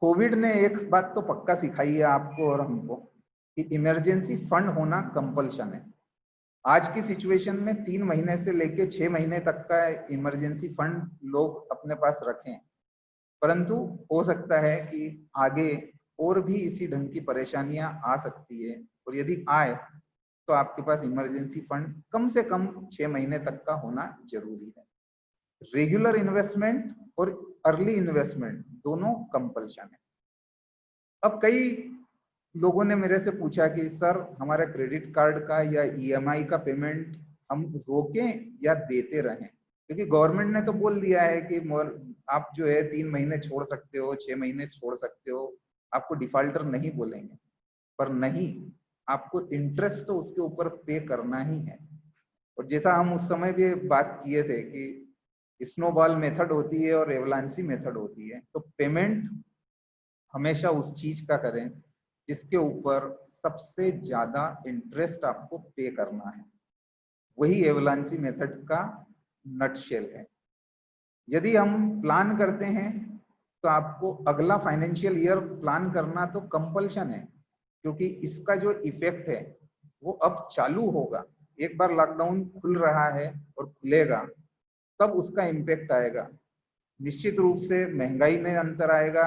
B: कोविड ने एक बात तो पक्का सिखाई है आपको और हमको कि इमरजेंसी फंड होना कंपल्शन है। आज की सिचुएशन में 3 महीने से लेके 6 महीने तक का इमरजेंसी फंड लोग अपने पास रखें, परंतु हो सकता है कि आगे और भी इसी ढंग की परेशानियां आ सकती है, और यदि आए तो आपके पास इमरजेंसी फंड कम से कम 6 महीने तक का होना जरूरी है। रेगुलर इन्वेस्टमेंट और अर्ली इन्वेस्टमेंट दोनों कंपल्शन है। अब कई लोगों ने मेरे से पूछा कि सर हमारे क्रेडिट कार्ड का या ईएमआई का पेमेंट हम रोकें या देते रहें, क्योंकि गवर्नमेंट ने तो बोल दिया है कि आप जो है 3 महीने छोड़ सकते हो, 6 महीने छोड़ सकते हो, आपको डिफॉल्टर नहीं बोलेंगे। पर नहीं, आपको इंटरेस्ट तो उसके ऊपर पे करना ही है। और जैसा हम उस समय भी बात किए थे कि स्नोबॉल मेथड होती है और एवलांसी मेथड होती है, तो पेमेंट हमेशा उस चीज का करें जिसके ऊपर सबसे ज्यादा इंटरेस्ट आपको पे करना है। वही एवलांसी मेथड का नटशेल है। यदि हम प्लान करते हैं तो आपको अगला फाइनेंशियल ईयर प्लान करना तो कंपल्शन है, क्योंकि इसका जो इफेक्ट है वो अब चालू होगा। एक बार लॉकडाउन खुल रहा है और खुलेगा तब उसका इम्पैक्ट आएगा। निश्चित रूप से महंगाई में अंतर आएगा,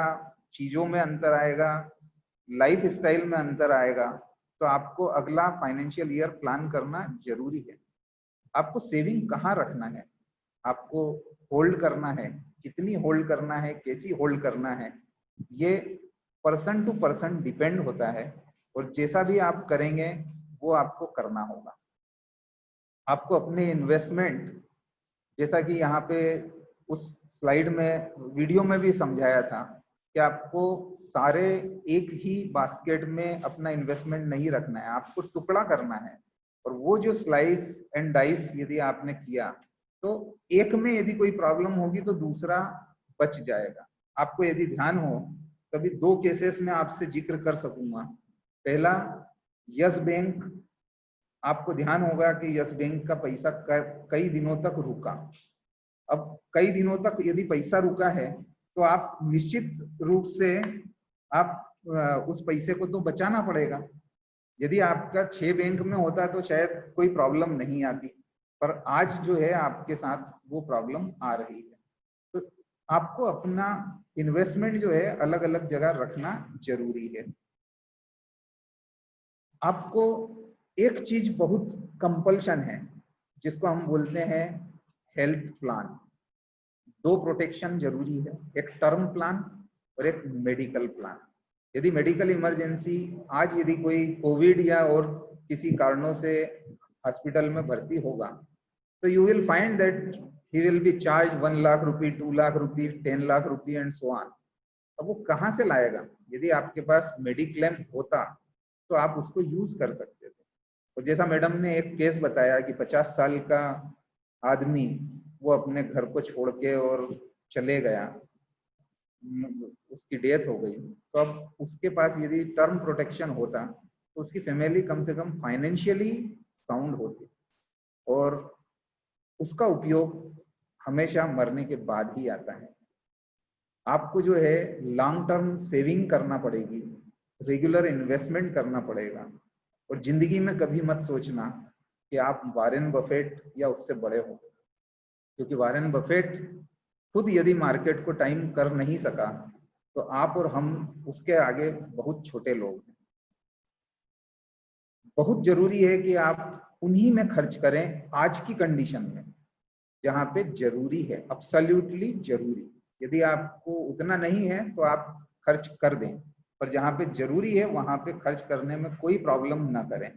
B: चीजों में अंतर आएगा, लाइफ स्टाइल में अंतर आएगा। तो आपको अगला फाइनेंशियल ईयर प्लान करना जरूरी है। आपको सेविंग कहाँ रखना है, आपको होल्ड करना है, कितनी होल्ड करना है, कैसी होल्ड करना है, ये पर्सन टू पर्सन डिपेंड होता है। और जैसा भी आप करेंगे वो आपको करना होगा। आपको अपने इन्वेस्टमेंट, जैसा कि यहाँ पे उस स्लाइड में वीडियो में भी समझाया था कि आपको सारे एक ही बास्केट में अपना इन्वेस्टमेंट नहीं रखना है, आपको टुकड़ा करना है। और वो जो स्लाइस एंड डाइस यदि आपने किया तो एक में यदि कोई प्रॉब्लम होगी तो दूसरा बच जाएगा। आपको यदि ध्यान हो तभी दो केसेस में आपसे जिक्र कर सकूंगा। पहला, यस बैंक। आपको ध्यान होगा कि यस बैंक का पैसा कई दिनों तक रुका। अब कई दिनों तक यदि पैसा रुका है तो आप निश्चित रूप से आप उस पैसे को तो बचाना पड़ेगा। यदि आपका 6 बैंक में होता तो शायद कोई प्रॉब्लम नहीं आती, पर आज जो है आपके साथ वो प्रॉब्लम आ रही है। तो आपको अपना इन्वेस्टमेंट जो है अलग अलग जगह रखना जरूरी है। आपको एक चीज बहुत कंपल्शन है जिसको हम बोलते हैं हेल्थ प्लान। दो प्रोटेक्शन जरूरी है, एक टर्म प्लान और एक मेडिकल प्लान। यदि मेडिकल इमरजेंसी आज यदि कोई कोविड या और किसी कारणों से हॉस्पिटल में भर्ती होगा तो you will find that he will be charge 1 lakh rupee, 2 lakh rupee, 10 lakh rupee and so on. अब वो कहाँ से लाएगा? यदि आपके पास मेडिक्लेम होता तो आप उसको यूज कर सकते थे। और जैसा मैडम ने एक केस बताया कि 50 साल का आदमी वो अपने घर को छोड़ के और चले गया, उसकी डेथ हो गई, तो अब उसके पास यदि टर्म प्रोटेक्शन होता तो उसकी फैमिली कम से कम फाइनेंशियली साउंड होती और उसका उपयोग हमेशा मरने के बाद ही आता है। आपको जो है लॉन्ग टर्म सेविंग करना पड़ेगी, रेगुलर इन्वेस्टमेंट करना पड़ेगा। और जिंदगी में कभी मत सोचना कि आप वॉरेन बफेट या उससे बड़े हो, क्योंकि वॉरेन बफेट खुद यदि मार्केट को टाइम कर नहीं सका तो आप और हम उसके आगे बहुत छोटे लोग हैं। बहुत जरूरी है कि आप उन्हीं में खर्च करें आज की कंडीशन में जहां पे जरूरी है, अब्सोल्युटली जरूरी। यदि आपको उतना नहीं है तो आप खर्च कर दें, पर जहां पे जरूरी है वहां पे खर्च करने में कोई प्रॉब्लम ना करें।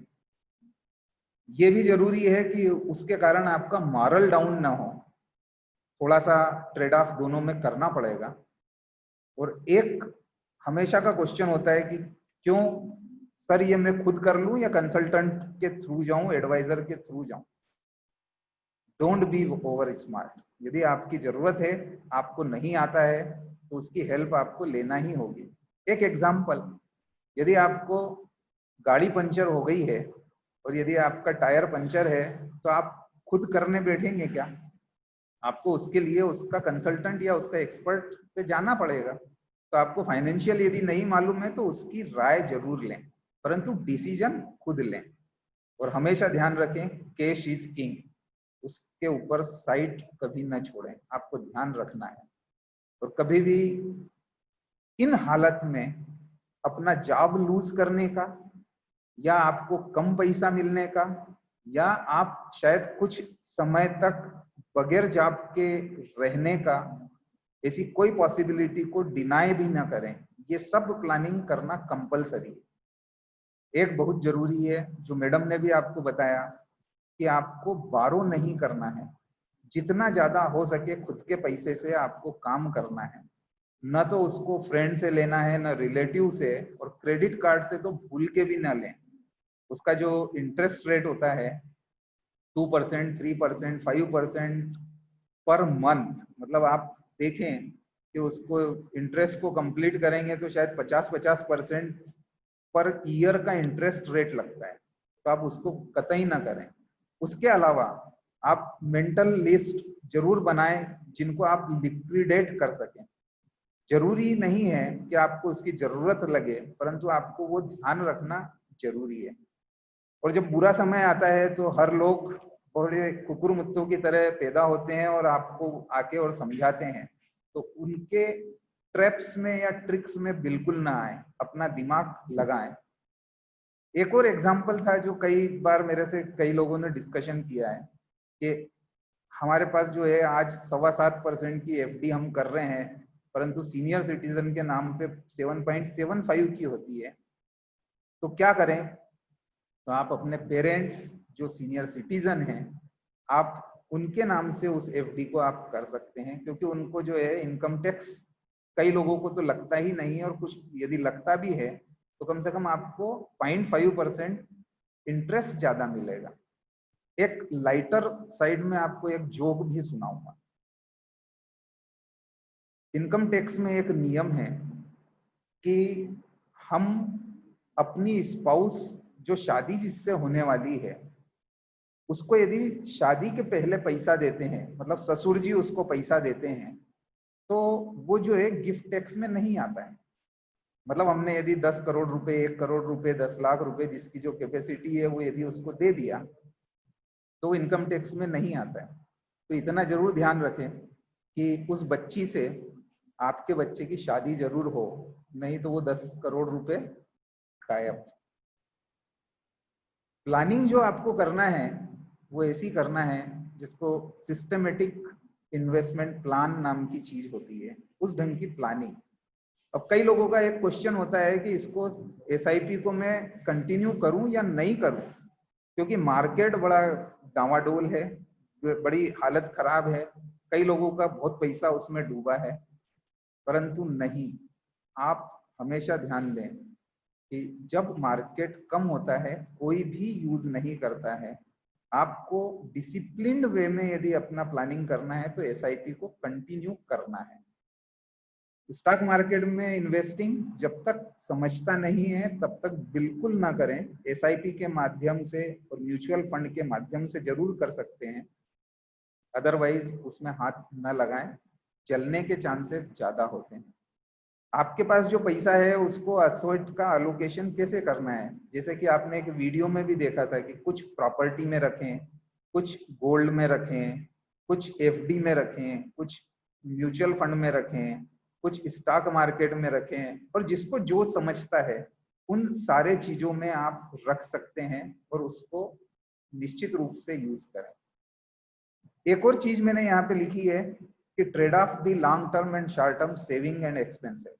B: ये भी जरूरी है कि उसके कारण आपका मॉरल डाउन ना हो, थोड़ा सा ट्रेड ऑफ दोनों में करना पड़ेगा। और एक हमेशा का क्वेश्चन होता है कि क्यों सर ये मैं खुद कर लूं या कंसल्टेंट के थ्रू जाऊं, एडवाइजर के थ्रू जाऊं। Don't be over smart. यदि आपकी जरूरत है, आपको नहीं आता है, तो उसकी हेल्प आपको लेना ही होगी। एक एग्जांपल, यदि आपको गाड़ी पंचर हो गई है और यदि आपका टायर पंचर है तो आप खुद करने बैठेंगे क्या? आपको उसके लिए उसका कंसल्टेंट या उसका एक्सपर्ट पे जाना पड़ेगा। तो आपको फाइनेंशियल यदि नहीं मालूम है तो उसकी राय जरूर लें, परंतु डिसीजन खुद लें। और हमेशा ध्यान रखें कैश इज किंग, उसके ऊपर साइट कभी ना छोड़ें, आपको ध्यान रखना है। और कभी भी इन हालत में अपना जॉब लूज करने का या आपको कम पैसा मिलने का या आप शायद कुछ समय तक बगैर जॉब के रहने का, ऐसी कोई पॉसिबिलिटी को डिनाई भी ना करें। ये सब प्लानिंग करना कंपलसरी है। एक बहुत जरूरी है जो मैडम ने भी आपको बताया कि आपको बारो नहीं करना है। जितना ज्यादा हो सके खुद के पैसे से आपको काम करना है, न तो उसको फ्रेंड से लेना है न रिलेटिव से, और क्रेडिट कार्ड से तो भूल के भी ना लें। उसका जो इंटरेस्ट रेट होता है 2%, 3%, 5% पर मंथ, मतलब आप देखें कि उसको इंटरेस्ट को कंप्लीट करेंगे तो शायद 50% पर ईयर का इंटरेस्ट रेट लगता है। तो आप उसको कतई ना करें। उसके अलावा आप मेंटल लिस्ट जरूर बनाएं जिनको आप लिक्विडेट कर सकें। जरूरी नहीं है कि आपको उसकी जरूरत लगे, परंतु आपको वो ध्यान रखना जरूरी है। और जब बुरा समय आता है तो हर लोग बड़े कुकुर मुत्तों की तरह पैदा होते हैं और आपको आके और समझाते हैं, तो उनके ट्रैप्स में या ट्रिक्स में बिल्कुल ना आए, अपना दिमाग लगाएं। एक और एग्जाम्पल था जो कई बार मेरे से कई लोगों ने डिस्कशन किया है कि हमारे पास जो है आज 7.25% की एफडी हम कर रहे हैं, परंतु सीनियर सिटीजन के नाम पे 7.75 की होती है, तो क्या करें? तो आप अपने पेरेंट्स जो सीनियर सिटीजन हैं, आप उनके नाम से उस एफडी को आप कर सकते हैं, क्योंकि उनको जो है इनकम टैक्स कई लोगों को तो लगता ही नहीं है, और कुछ यदि लगता भी है तो कम से कम आपको 0.5% इंटरेस्ट ज्यादा मिलेगा। एक लाइटर साइड में आपको एक जोक भी सुनाऊंगा। इनकम टैक्स में एक नियम है कि हम अपनी स्पाउस जो शादी जिससे होने वाली है, उसको यदि शादी के पहले पैसा देते हैं, मतलब ससुर जी उसको पैसा देते हैं, तो वो जो है गिफ्ट टैक्स में नहीं आता है। मतलब हमने यदि 10 करोड़ रुपए, 1 करोड़ रुपए, 10 लाख रुपए, जिसकी जो कैपेसिटी है वो यदि उसको दे दिया तो इनकम टैक्स में नहीं आता है। तो इतना जरूर ध्यान रखें कि उस बच्ची से आपके बच्चे की शादी जरूर हो, नहीं तो वो 10 करोड़ रुपए गायब। प्लानिंग जो आपको करना है वो ऐसी करना है जिसको सिस्टमेटिक इन्वेस्टमेंट प्लान नाम की चीज होती है, उस ढंग की प्लानिंग। अब कई लोगों का एक क्वेश्चन होता है कि इसको एसआईपी को मैं कंटिन्यू करूं या नहीं करूं, क्योंकि मार्केट बड़ा डावाडोल है, बड़ी हालत खराब है, कई लोगों का बहुत पैसा उसमें डूबा है। परंतु नहीं, आप हमेशा ध्यान दें कि जब मार्केट कम होता है कोई भी यूज नहीं करता है। आपको डिसिप्लिन्ड वे में यदि अपना प्लानिंग करना है तो एसआईपी को कंटिन्यू करना है। स्टॉक मार्केट में इन्वेस्टिंग जब तक समझता नहीं है तब तक बिल्कुल ना करें। एसआईपी के माध्यम से और म्यूचुअल फंड के माध्यम से जरूर कर सकते हैं, अदरवाइज उसमें हाथ न लगाएं, चलने के चांसेस ज्यादा होते हैं। आपके पास जो पैसा है उसको एसेट का एलोकेशन कैसे करना है, जैसे कि आपने एक वीडियो में भी देखा था कि कुछ प्रॉपर्टी में रखें, कुछ गोल्ड में रखें, कुछ एफडी में रखें, कुछ म्यूचुअल फंड में रखें, कुछ स्टॉक मार्केट में रखें, और जिसको जो समझता है उन सारे चीजों में आप रख सकते हैं और उसको निश्चित रूप से यूज करें। एक और चीज मैंने यहाँ पे लिखी है कि trade off the long term and short term saving and expenses.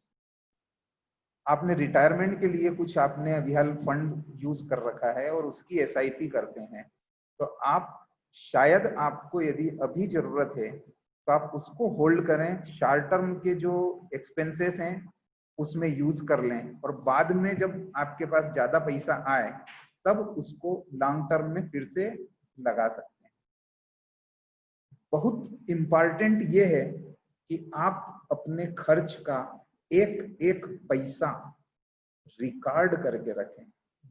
B: आपने रिटायरमेंट के लिए कुछ आपने विहल फंड यूज कर रखा है और उसकी एसआईपी करते हैं, तो आप शायद आपको यदि अभी जरूरत है तो आप उसको होल्ड करें, शॉर्ट टर्म के जो एक्सपेंसेस हैं उसमें यूज कर लें, और बाद में जब आपके पास ज्यादा पैसा आए तब उसको लॉन्ग टर्म में फिर से लगा सकते हैं। बहुत इंपॉर्टेंट ये है कि आप अपने खर्च का एक एक पैसा रिकॉर्ड करके रखें।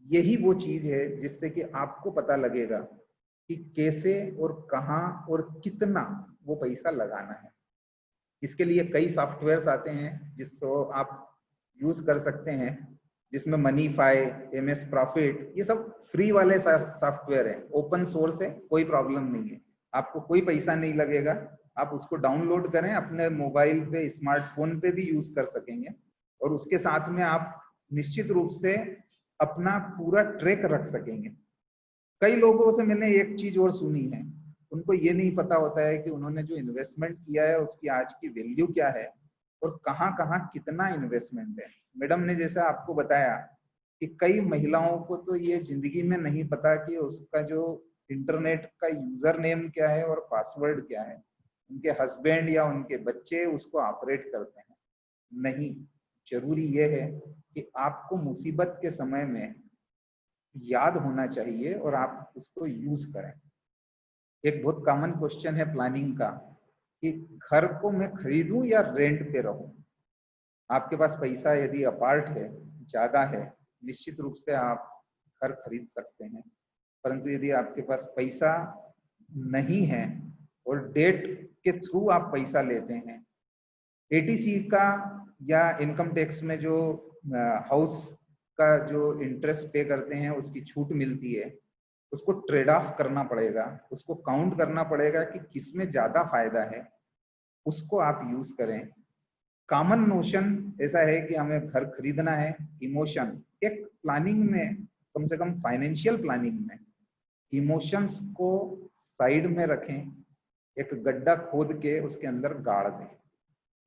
B: यही वो चीज है जिससे कि आपको पता लगेगा कि कैसे और कहां और कितना वो पैसा लगाना है। इसके लिए कई सॉफ्टवेयर्स आते हैं जिसको आप यूज कर सकते हैं, जिसमें मनीफाई, एमएस प्रॉफिट, ये सब फ्री वाले सॉफ्टवेयर है, ओपन सोर्स है, कोई प्रॉब्लम नहीं है, आपको कोई पैसा नहीं लगेगा। आप उसको डाउनलोड करें, अपने मोबाइल पे, स्मार्टफोन पे भी यूज कर सकेंगे, और उसके साथ में आप निश्चित रूप से अपना पूरा ट्रैक रख सकेंगे। कई लोगों से मैंने एक चीज और सुनी है, उनको ये नहीं पता होता है कि उन्होंने जो इन्वेस्टमेंट किया है उसकी आज की वैल्यू क्या है और कहाँ कहाँ कितना इन्वेस्टमेंट है। मैडम ने जैसा आपको बताया कि कई महिलाओं को तो ये जिंदगी में नहीं पता कि उसका जो इंटरनेट का यूजर नेम क्या है और पासवर्ड क्या है, उनके हस्बैंड या उनके बच्चे उसको ऑपरेट करते हैं। नहीं, जरूरी ये है कि आपको मुसीबत के समय में याद होना चाहिए और आप उसको यूज करें। एक बहुत कॉमन क्वेश्चन है प्लानिंग का कि घर को मैं खरीदूं या रेंट पे रहूं। आपके पास पैसा यदि अपार्ट है, ज्यादा है, निश्चित रूप से आप घर खरीद सकते हैं। परंतु यदि आपके पास पैसा नहीं है और डेट के थ्रू आप पैसा लेते हैं, एटीसी का या इनकम टैक्स में जो हाउस का जो इंटरेस्ट पे करते हैं उसकी छूट मिलती है, उसको ट्रेड ऑफ करना पड़ेगा, उसको काउंट करना पड़ेगा कि किसमें ज्यादा फायदा है, उसको आप यूज करें। कॉमन नोशन ऐसा है कि हमें घर खरीदना है, इमोशन एक प्लानिंग में, कम से कम फाइनेंशियल प्लानिंग में इमोशंस को साइड में रखें, एक गड्ढा खोद के उसके अंदर गाड़ दें,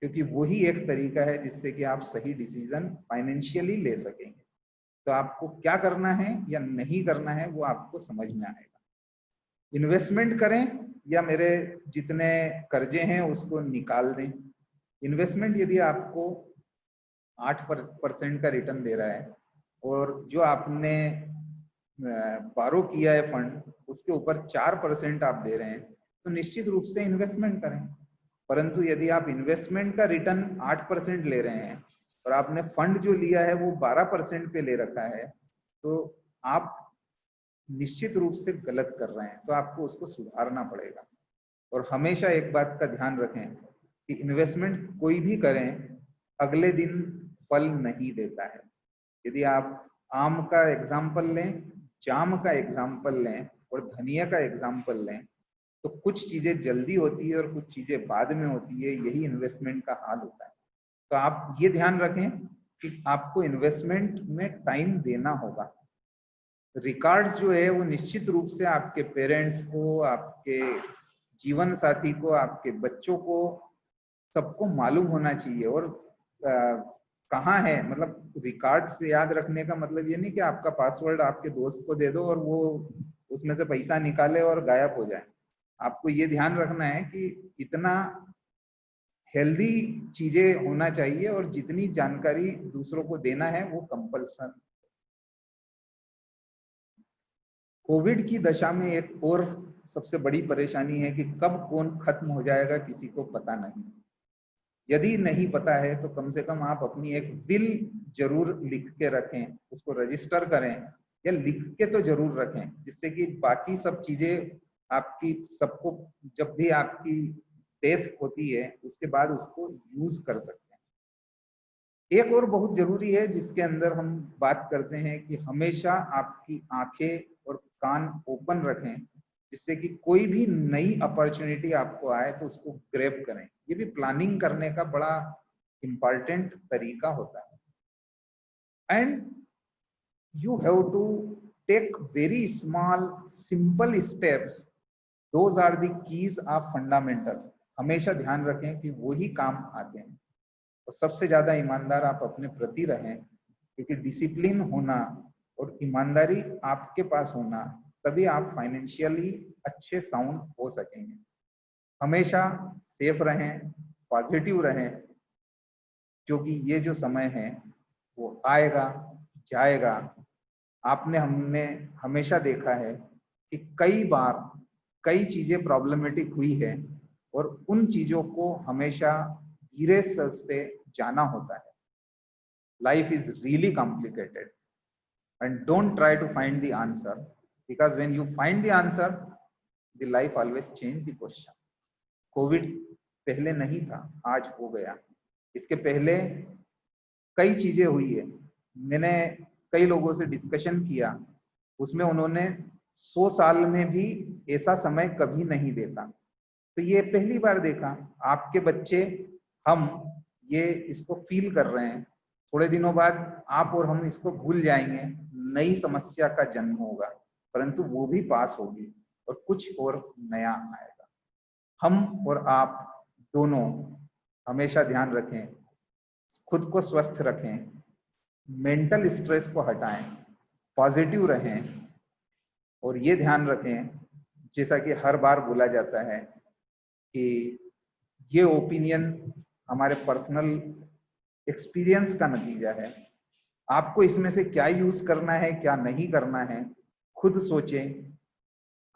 B: क्योंकि वही एक तरीका है जिससे कि आप सही डिसीजन फाइनेंशियली ले सकेंगे। तो आपको क्या करना है या नहीं करना है वो आपको समझ में आएगा। इन्वेस्टमेंट करें या मेरे जितने कर्जे हैं उसको निकाल दें। इन्वेस्टमेंट यदि आपको 8% का रिटर्न दे रहा है और जो आपने बारो किया है फंड उसके ऊपर 4% आप दे रहे हैं, तो निश्चित रूप से इन्वेस्टमेंट करें। परंतु यदि आप इन्वेस्टमेंट का रिटर्न 8% ले रहे हैं और आपने फंड जो लिया है वो 12% पे ले रखा है, तो आप निश्चित रूप से गलत कर रहे हैं, तो आपको उसको सुधारना पड़ेगा। और हमेशा एक बात का ध्यान रखें कि इन्वेस्टमेंट कोई भी करें अगले दिन फल नहीं देता है। यदि आप आम का एग्जाम्पल लें, जाम का एग्जाम्पल लें और धनिया का एग्जाम्पल लें, तो कुछ चीजें जल्दी होती है और कुछ चीजें बाद में होती है। यही इन्वेस्टमेंट का हाल होता है। तो आप ये ध्यान रखें कि आपको इन्वेस्टमेंट में टाइम देना होगा। रिकॉर्ड्स जो है वो निश्चित रूप से आपके पेरेंट्स को, आपके जीवन साथी को, आपके बच्चों को, सबको मालूम होना चाहिए। और कहाँ है, मतलब रिकॉर्ड से याद रखने का मतलब ये नहीं कि आपका पासवर्ड आपके दोस्त को दे दो और वो उसमें से पैसा निकाले और गायब हो जाए। आपको ये ध्यान रखना है कि इतना हेल्दी चीजें होना चाहिए और जितनी जानकारी दूसरों को देना है वो कंपल्सन। कोविड की दशा में एक और सबसे बड़ी परेशानी है कि कब कौन खत्म हो जाएगा किसी को पता नहीं। यदि नहीं पता है तो कम से कम आप अपनी एक विल जरूर लिख के रखें, उसको रजिस्टर करें या लिख के तो जरूर रखें, जिससे कि बाकी सब चीजें आपकी सबको जब भी आपकी डेथ होती है उसके बाद उसको यूज कर सकते हैं। एक और बहुत जरूरी है जिसके अंदर हम बात करते हैं कि हमेशा आपकी आंखें और कान ओपन रखें, जिससे कि कोई भी नई अपॉर्चुनिटी आपको आए तो उसको ग्रैब करें। ये भी प्लानिंग करने का बड़ा इंपॉर्टेंट तरीका होता है। And you have to take very small simple steps, those are the keys of fundamental. हमेशा ध्यान रखें कि वही काम आते हैं। और सबसे ज्यादा ईमानदार आप अपने प्रति रहें, क्योंकि डिसिप्लिन होना और ईमानदारी आपके पास होना, तभी आप फाइनेंशियली अच्छे साउंड हो सकेंगे। हमेशा सेफ रहें, पॉजिटिव रहें, क्योंकि ये जो समय है वो आएगा जाएगा। हमने हमेशा देखा है कि कई बार कई चीजें प्रॉब्लमेटिक हुई है और उन चीजों को हमेशा धीरे से जाना होता है। Life is really complicated and don't try to find the answer, because when you find the answer the life always change the question. Covid पहले नहीं था, आज हो गया। इसके पहले कई चीजें हुई है। मैंने कई लोगों से डिस्कशन किया, उसमें उन्होंने 100 साल में भी ऐसा समय कभी नहीं देखा। तो ये पहली बार देखा। आपके बच्चे, हम ये इसको फील कर रहे हैं। थोड़े दिनों बाद आप और हम इसको भूल जाएंगे, नई समस्या का जन्म होगा, परंतु वो भी पास होगी और कुछ और नया आएगा। हम और आप दोनों हमेशा ध्यान रखें, खुद को स्वस्थ रखें, मेंटल स्ट्रेस को हटाएं, पॉजिटिव रहें और ये ध्यान रखें, जैसा कि हर बार बोला जाता है कि ये ओपिनियन हमारे पर्सनल एक्सपीरियंस का नतीजा है। आपको इसमें से क्या यूज करना है, क्या नहीं करना है, खुद सोचें।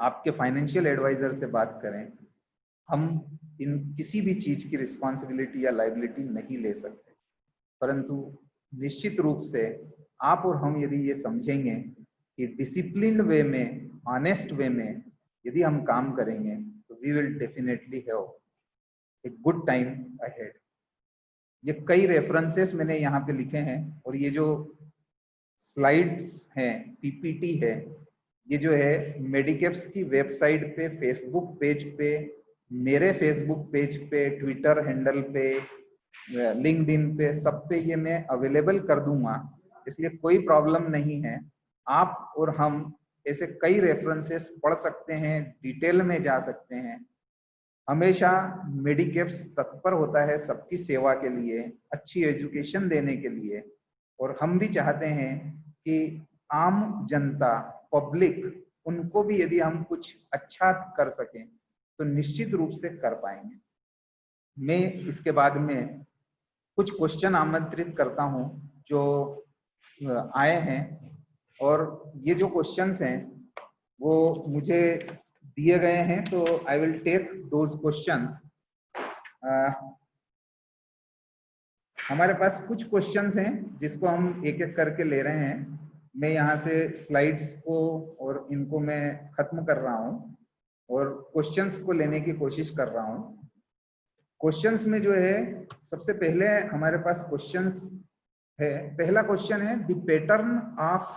B: आपके फाइनेंशियल एडवाइजर से बात करें। हम इन किसी भी चीज की रिस्पॉन्सिबिलिटी या लाइबिलिटी नहीं ले सकते, परंतु निश्चित रूप से आप और हम यदि ये समझेंगे कि डिसिप्लिन्ड वे में, ऑनेस्ट वे में यदि हम काम करेंगे, तो we will definitely have a good time ahead. ये कई रेफरेंसेस मैंने यहाँ पे लिखे हैं, और ये जो स्लाइड्स हैं, पीपीटी है, ये जो है मेडिकेप्स की वेबसाइट पे, फेसबुक पेज पे, मेरे फेसबुक पेज पे, ट्विटर हैंडल पे, लिंक्डइन पे, सब पे ये मैं अवेलेबल कर दूंगा, इसलिए कोई प्रॉब्लम नहीं है। आप और हम ऐसे कई रेफरेंसेस पढ़ सकते हैं, डिटेल में जा सकते हैं। हमेशा मेडिकेप्स तत्पर होता है सबकी सेवा के लिए, अच्छी एजुकेशन देने के लिए, और हम भी चाहते हैं कि आम जनता, पब्लिक, उनको भी यदि हम कुछ अच्छा कर सकें तो निश्चित रूप से कर पाएंगे। मैं इसके बाद में कुछ क्वेश्चन आमंत्रित करता हूं जो आए हैं, और ये जो क्वेश्चंस हैं वो मुझे दिए गए हैं, तो I will take those questions. हमारे पास कुछ क्वेश्चंस हैं जिसको हम एक एक करके ले रहे हैं। मैं यहाँ से स्लाइड्स को और इनको मैं खत्म कर रहा हूँ और क्वेश्चंस को लेने की कोशिश कर रहा हूँ। क्वेश्चंस में जो है, सबसे पहले हमारे पास क्वेश्चंस है। पहला क्वेश्चन है, the pattern of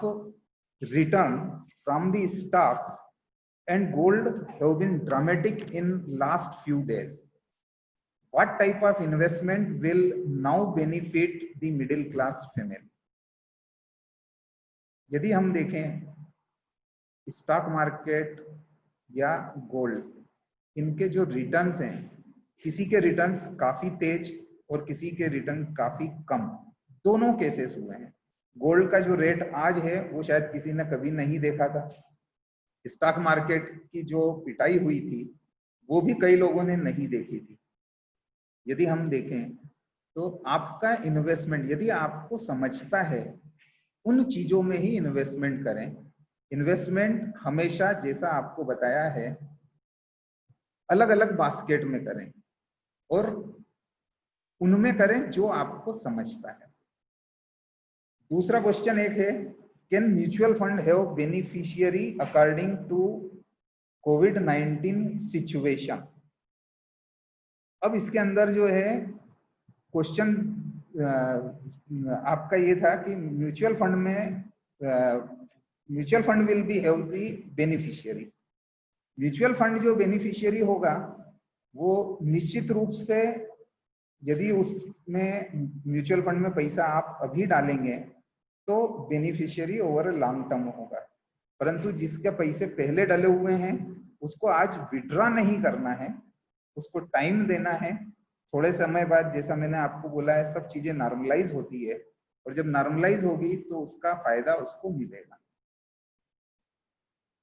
B: return from the stocks and gold have been dramatic in last few days. What type of investment will now benefit the middle class family? यदि हम देखें स्टॉक मार्केट या gold, इनके जो returns हैं, किसी के returns काफी तेज और किसी के रिटर्न काफी कम, दोनों केसेस हुए हैं। गोल्ड का जो रेट आज है वो शायद किसी ने कभी नहीं देखा था। स्टॉक मार्केट की जो पिटाई हुई थी वो भी कई लोगों ने नहीं देखी थी। यदि हम देखें तो आपका इन्वेस्टमेंट, यदि आपको समझता है, उन चीजों में ही इन्वेस्टमेंट करें। इन्वेस्टमेंट हमेशा, जैसा आपको बताया है, अलग अलग बास्केट में करें और उनमें करें जो आपको समझता है। दूसरा क्वेश्चन एक है, can mutual fund have beneficiary according to कोविड-19 सिचुएशन? अब इसके अंदर जो है क्वेश्चन आपका ये था कि mutual fund will be have the beneficiary. Mutual fund जो बेनिफिशियरी होगा वो निश्चित रूप से, यदि उसमें म्यूचुअल फंड में पैसा आप अभी डालेंगे तो बेनिफिशियरी ओवर लॉन्ग टर्म होगा, परंतु जिसके पैसे पहले डले हुए हैं उसको आज विड्रॉ नहीं करना है, उसको टाइम देना है। थोड़े समय बाद, जैसा मैंने आपको बोला है, सब चीजें नॉर्मलाइज होती है, और जब नॉर्मलाइज होगी तो उसका फायदा उसको मिलेगा।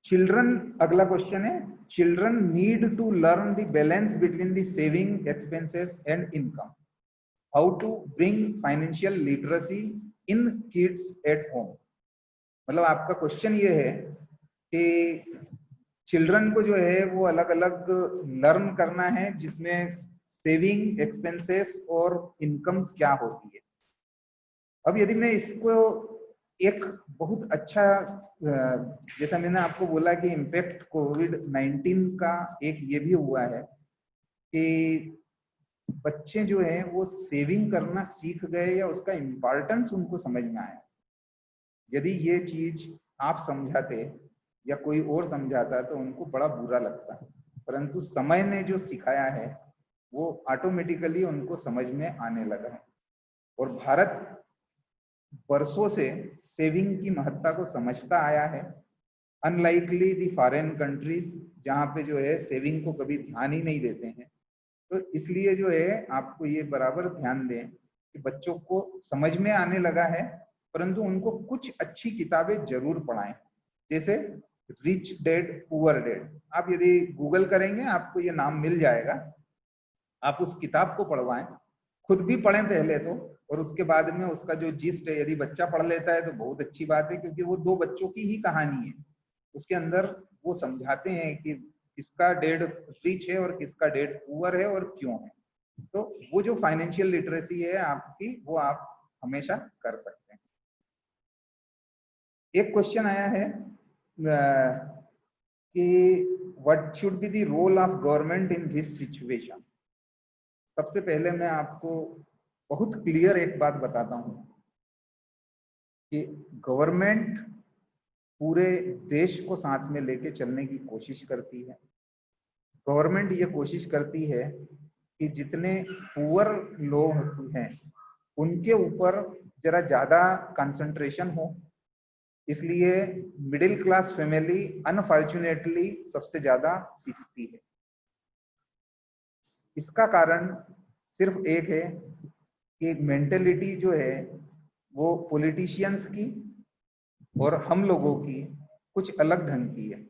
B: चिल्ड्रन, अगला क्वेश्चन है, children need to learn the balance between the saving, expenses and income. How to bring financial literacy in kids at home. मतलब आपका क्वेश्चन ये है कि चिल्ड्रन को जो है वो अलग अलग लर्न करना है, जिसमें सेविंग, एक्सपेंसेस और इनकम क्या होती है। अब यदि मैं इसको एक बहुत अच्छा, जैसा मैंने आपको बोला कि इम्पैक्ट कोविड-19 का एक ये भी हुआ है कि बच्चे जो हैं वो सेविंग करना सीख गए या उसका इम्पोर्टेंस उनको समझ में आया। यदि ये चीज आप समझाते या कोई और समझाता तो उनको बड़ा बुरा लगता, परंतु समय ने जो सिखाया है वो ऑटोमेटिकली उनको समझ में आने लगा है। और भारत वर्षों से सेविंग की महत्ता को समझता आया है, अनलाइकली दी फॉरेन कंट्रीज, जहाँ पे जो है सेविंग को कभी ध्यान ही नहीं देते हैं। तो इसलिए जो है आपको ये बराबर ध्यान दें कि बच्चों को समझ में आने लगा है, परंतु उनको कुछ अच्छी किताबें जरूर पढ़ाएं, जैसे रिच डैड पुअर डैड। आप यदि गूगल करेंगे आपको ये नाम मिल जाएगा, आप उस किताब को पढ़वाएं, खुद भी पढ़ें पहले तो, और उसके बाद में उसका जो जिस्ट है, यदि बच्चा पढ़ लेता है तो बहुत अच्छी बात है, क्योंकि वो दो बच्चों की ही कहानी है। उसके अंदर वो समझाते हैं कि किसका डैड रिच है और किसका डैड पुअर है और क्यों है। तो वो जो फाइनेंशियल लिटरेसी है आपकी, वो आप हमेशा कर सकते हैं। एक क्वेश्चन आया है कि what should be the role of government in this situation. सबसे पहले मैं आपको बहुत क्लियर एक बात बताता हूं कि गवर्नमेंट पूरे देश को साथ में लेके चलने की कोशिश करती है। गवर्नमेंट ये कोशिश करती है कि जितने पुअर लोग हैं उनके ऊपर जरा ज्यादा कंसंट्रेशन हो, इसलिए मिडिल क्लास फैमिली अनफॉर्चुनेटली सबसे ज्यादा पिसती है। इसका कारण सिर्फ एक है कि मेंटेलिटी जो है वो पॉलिटिशियंस की और हम लोगों की कुछ अलग ढंग की है।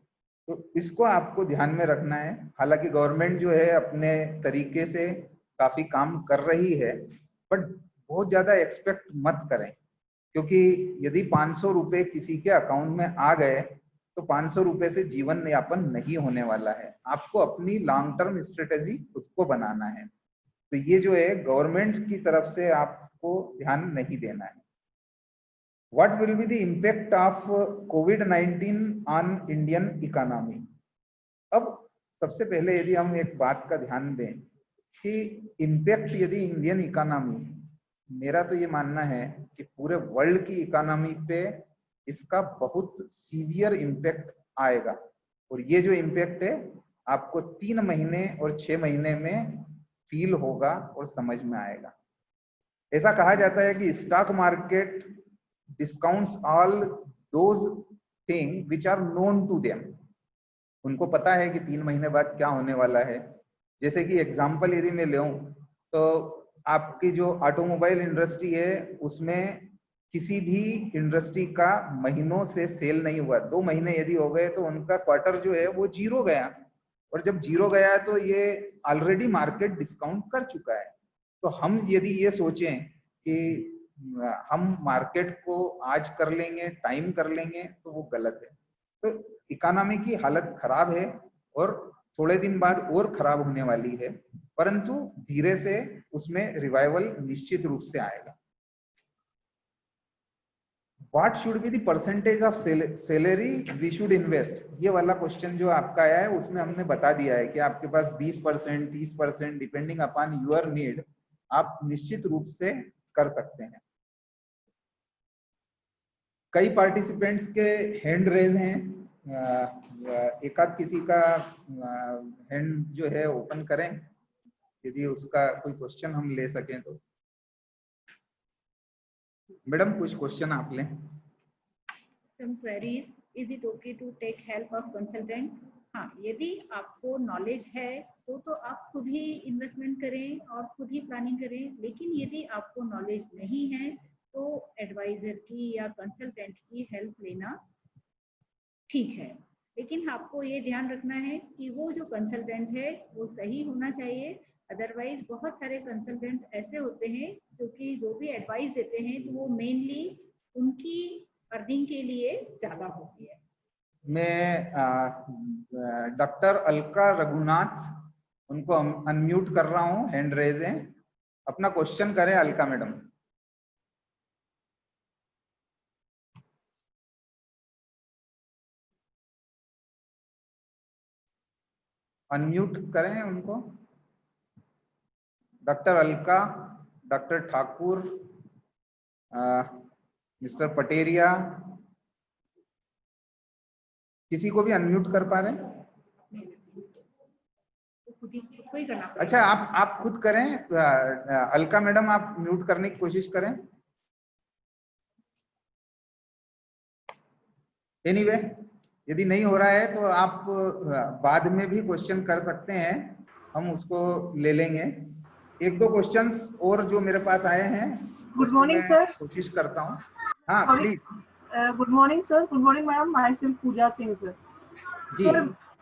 B: तो इसको आपको ध्यान में रखना है। हालांकि गवर्नमेंट जो है अपने तरीके से काफी काम कर रही है, बट बहुत ज्यादा एक्सपेक्ट मत करें, क्योंकि यदि 500 रुपए किसी के अकाउंट में आ गए तो 500 रुपए से जीवन यापन नहीं होने वाला है। आपको अपनी लॉन्ग टर्म स्ट्रेटेजी खुद को बनाना है। तो ये जो है गवर्नमेंट की तरफ से आपको ध्यान नहीं देना है। What will be the impact of COVID-19 on Indian economy? अब सबसे पहले यदि हम एक बात का ध्यान दें कि इम्पैक्ट यदि इंडियन इकोनॉमी, मेरा तो ये मानना है कि पूरे वर्ल्ड की इकोनॉमी पे इसका बहुत सीवियर इम्पैक्ट आएगा। और ये जो इम्पैक्ट है आपको 3 महीने और 6 महीने में फील होगा और समझ में आएगा। ऐसा कहा जाता है कि stock market discounts all those things which are known to them। उनको पता है कि 3 महीने बाद क्या होने वाला है। जैसे कि एग्जांपल यदि मैं लूं तो आपकी जो ऑटोमोबाइल इंडस्ट्री है उसमें किसी भी इंडस्ट्री का महीनों से सेल नहीं हुआ। 2 महीने यदि हो गए तो उनका क्वार्टर जो है वो जीरो गया, और जब जीरो गया तो ये ऑलरेडी मार्केट डिस्काउंट कर चुका है। तो हम यदि ये सोचें कि हम मार्केट को आज कर लेंगे, टाइम कर लेंगे, तो वो गलत है। तो इकोनॉमी की हालत खराब है और थोड़े दिन बाद और खराब होने वाली है, परंतु धीरे से उसमें रिवाइवल निश्चित रूप से आएगा। What should be the percentage of salary we should invest? ये वाला क्वेश्चन जो आपका आया है उसमें हमने बता दिया है कि आपके पास 20%, 30% डिपेंडिंग अपॉन योर नीड आप निश्चित रूप से कर सकते हैं। कई पार्टिसिपेंट्स के हैंड रेज हैं, एक आध किसी का हैंड जो है ओपन करें यदि उसका कोई क्वेश्चन हम ले सकें तो। मैडम कुछ क्वेश्चन आप लें।
C: Some queries, is it okay to take help of consultant? हाँ, यदि आपको नॉलेज है तो आप खुद ही इन्वेस्टमेंट करें और खुद ही प्लानिंग करें, लेकिन यदि आपको नॉलेज नहीं है तो एडवाइजर की या कंसल्टेंट की हेल्प लेना ठीक है। लेकिन आपको ये ध्यान रखना है कि वो जो कंसल्टेंट है वो सही होना चाहिए। अदरवाइज बहुत सारे कंसल्टेंट ऐसे होते हैं जो भी एडवाइस देते हैं तो वो मेनली उनकी अर्निंग के लिए ज्यादा होती है।
B: मैं डॉक्टर अलका रघुनाथ उनको अनम्यूट कर रहा हूँ, हैंड रेज है, अपना क्वेश्चन करें अलका मैडम। अनम्यूट करें उनको। Doctor Alka, doctor Thakur, mister Pateria, किसी को भी अनम्यूट कर पा रहे हैं?
C: खुद ही करना पड़ेगा।
B: अच्छा, आप खुद करें। अलका मैडम आप म्यूट करने की कोशिश करें। एनीवे, यदि नहीं हो रहा है तो आप बाद में भी क्वेश्चन कर सकते हैं, हम उसको ले लेंगे। एक दो क्वेश्चंस और जो मेरे पास आए हैं
D: गुड मॉर्निंग सर,
B: कोशिश करता हूँ। हाँ please.
D: Good morning sir, good morning madam, myself Pooja Singh sir.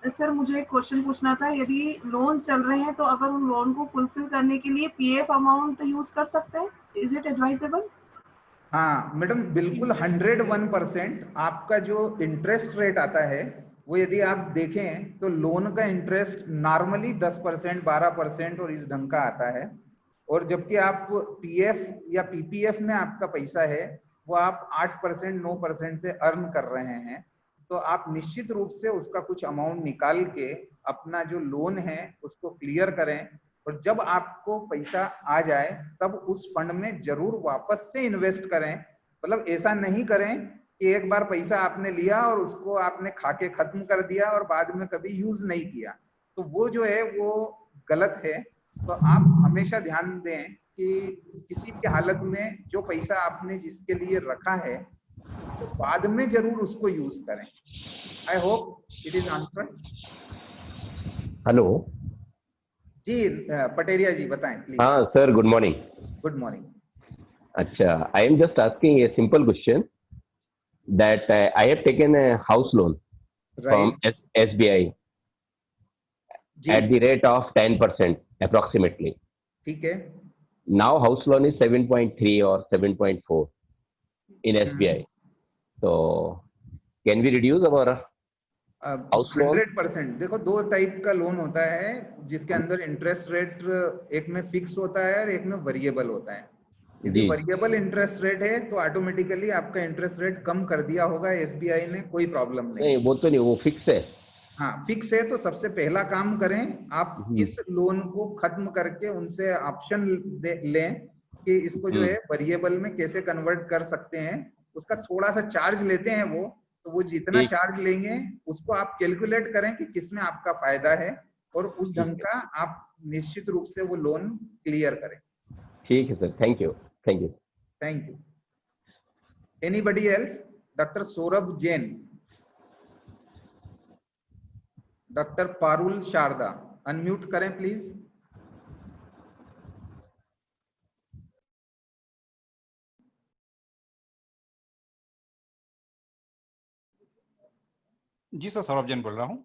D: Sir मुझे एक क्वेश्चन पूछना था, यदि लोन चल रहे हैं तो अगर उन लोन को फुलफिल करने के लिए पीएफ अमाउंट यूज कर सकते हैं, इज इट एडवाइजेबल?
B: हाँ मैडम, बिल्कुल 101%। आपका जो इंटरेस्ट रेट आता है वो यदि आप देखें तो लोन का इंटरेस्ट नॉर्मली 10%, 12% और इस ढंग का आता है, और जबकि आप पीएफ या पीपीएफ में आपका पैसा है वो आप 8%, 9% से अर्न कर रहे हैं। तो आप निश्चित रूप से उसका कुछ अमाउंट निकाल के अपना जो लोन है उसको क्लियर करें, और जब आपको पैसा आ जाए तब उस फंड में जरूर वापस से इन्वेस्ट करें। मतलब ऐसा नहीं करें कि एक बार पैसा आपने लिया और उसको आपने खा के खत्म कर दिया और बाद में कभी यूज नहीं किया, तो वो जो है वो गलत है। तो आप हमेशा ध्यान दें कि किसी भी हालत में जो पैसा आपने जिसके लिए रखा है उसको बाद में जरूर उसको यूज करें। I hope it is answer.
E: Hello
B: जी पटेरिया जी बताएं प्लीज।
E: हाँ sir, good morning.
B: Good morning.
E: अच्छा, I am just asking a simple question that I have taken a house loan from
B: right
E: SBI
B: ji
E: at the rate of 10% approximately.
B: ठीक है।
E: Now house loan is 7.3 or 7.4 in SBI. So can we reduce our house loan?
B: 100%। देखो दो type का loan होता है जिसके अंदर interest rate एक में फिक्स होता है और एक में वेरिएबल होता है। यदि
E: जी
B: वेरिएबल इंटरेस्ट रेट है तो ऑटोमेटिकली आपका इंटरेस्ट रेट कम कर दिया होगा SBI ने, कोई प्रॉब्लम नहीं।
E: नहीं, वो तो नहीं, वो फिक्स है।
B: हाँ फिक्स है तो सबसे पहला काम करें आप इस लोन को खत्म करके उनसे ऑप्शन लें कि इसको जो है वेरिएबल में कैसे कन्वर्ट कर सकते हैं। उसका थोड़ा सा चार्ज लेते हैं वो, तो वो जितना
E: ठीक।
B: चार्ज लेंगे उसको आप कैलकुलेट करें कि किसमें आपका फायदा है और उस ढंग का आप निश्चित रूप से वो लोन क्लियर करें।
E: ठीक है sir, thank you. Thank you.
B: Thank you. Anybody else? Doctor Saurabh Jain, doctor Parul Sharda, unmute करें प्लीज।
F: जी सर, सौरभ जैन बोल रहा हूँ।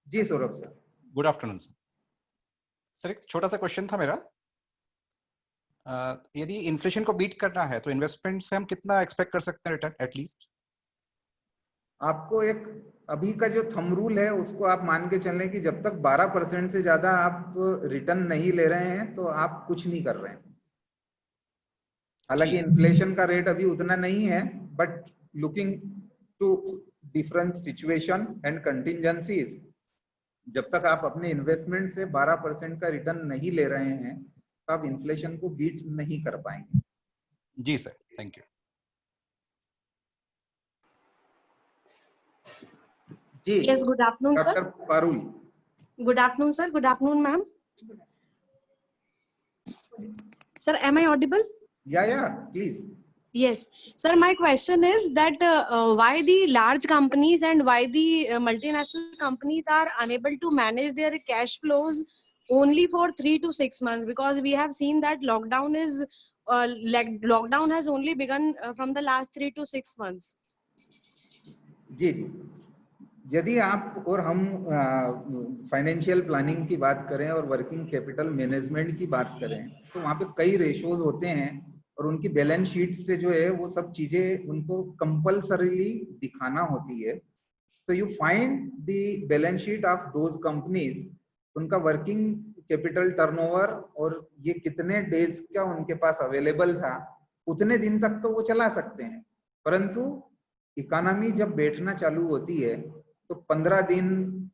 B: जी Saurabh sir.
F: Good afternoon sir. Sir एक छोटा सा क्वेश्चन था मेरा। यदि इन्फ्लेशन को बीट करना है तो इन्वेस्टमेंट से हम कितना एक्सपेक्ट कर सकते हैं रिटर्न एटलीस्ट?
B: आपको एक अभी का जो थंब रूल है उसको आप मान के चलें कि जब तक 12% से ज्यादा आप रिटर्न नहीं ले रहे हैं तो आप कुछ नहीं कर रहे हैं। हालांकि इन्फ्लेशन का रेट अभी उतना नहीं है, but looking to different situation and contingencies, जब तक आप अपने इन्वेस्टमेंट से 12% का रिटर्न नहीं ले रहे हैं तो आप इन्फ्लेशन को बीट नहीं कर पाएंगे।
F: जी सर, थैंक यू।
B: जी
G: Yes, good afternoon, sir.
B: Doctor Parul.
G: Good afternoon, sir. Good afternoon, ma'am. Sir, am I audible?
B: या please.
G: Yes. Sir, my question is that why the large companies and why the multinational companies are unable to manage their cash flows only for 3 to 6 months? Because we have seen that lockdown has only begun from the last 3 to 6 months.
B: जी जी, यदि आप और हम financial planning की बात करें और working capital management की बात करें तो वहाँ पे कई रेशोज होते हैं और उनकी बैलेंस शीट से जो है वो सब चीजें उनको कंपल्सरीली दिखाना होती है। तो you find the balance sheet of those companies, उनका वर्किंग कैपिटल टर्नओवर और ये कितने डेज का उनके पास अवेलेबल था, उतने दिन तक तो वो चला सकते हैं। परंतु इकोनॉमी जब बैठना चालू होती है तो 15 दिन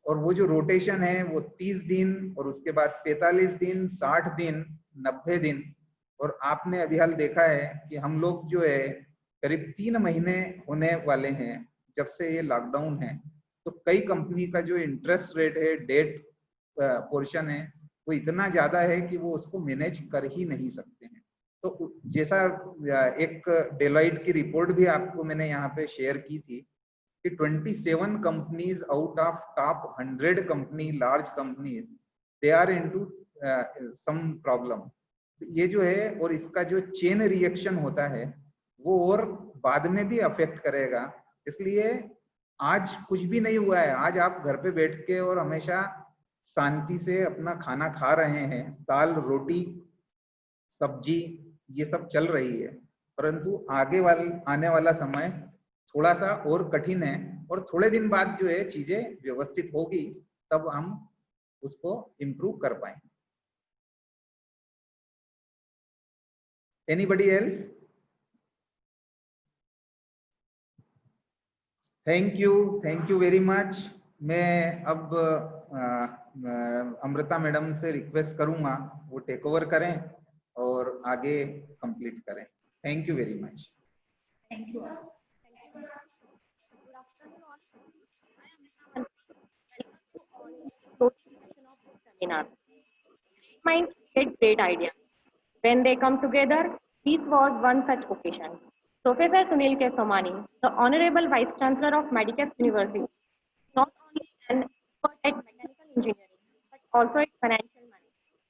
B: और वो जो रोटेशन है वो 30 दिन और उसके बाद 45 दिन, 60 दिन, 90 दिन। और आपने अभी हाल देखा है कि हम लोग जो है करीब 3 महीने होने वाले हैं जब से ये लॉकडाउन है, तो कई कंपनी का जो इंटरेस्ट रेट है, डेट पोर्शन है, वो इतना ज्यादा है कि वो उसको मैनेज कर ही नहीं सकते हैं। तो जैसा एक डेलॉइट की रिपोर्ट भी आपको मैंने यहाँ पे शेयर की थी कि 27 companies out of top 100 company large companies they are into some problem. ये जो है और इसका जो चेन रिएक्शन होता है वो और बाद में भी अफेक्ट करेगा। इसलिए आज कुछ भी नहीं हुआ है, आज आप घर पे बैठ के और हमेशा शांति से अपना खाना खा रहे हैं, दाल रोटी सब्जी ये सब चल रही है। परंतु आने वाला समय थोड़ा सा और कठिन है और थोड़े दिन बाद जो है चीजें व्यवस्थित होगी, तब हम उसको इम्प्रूव कर पाएंगे। Anybody else? Thank you very much. मैं अब अमृता मैडम से रिक्वेस्ट करूंगा वो टेक ओवर करें और आगे कंप्लीट करें। Thank you very much.
C: Thank you.
H: Seminar. Minds get great ideas. When they come together, this was one such occasion. Professor Sunil K. Somani, the Honorable Vice Chancellor of Medicaps University, not only an expert at mechanical engineering, but also at financial management.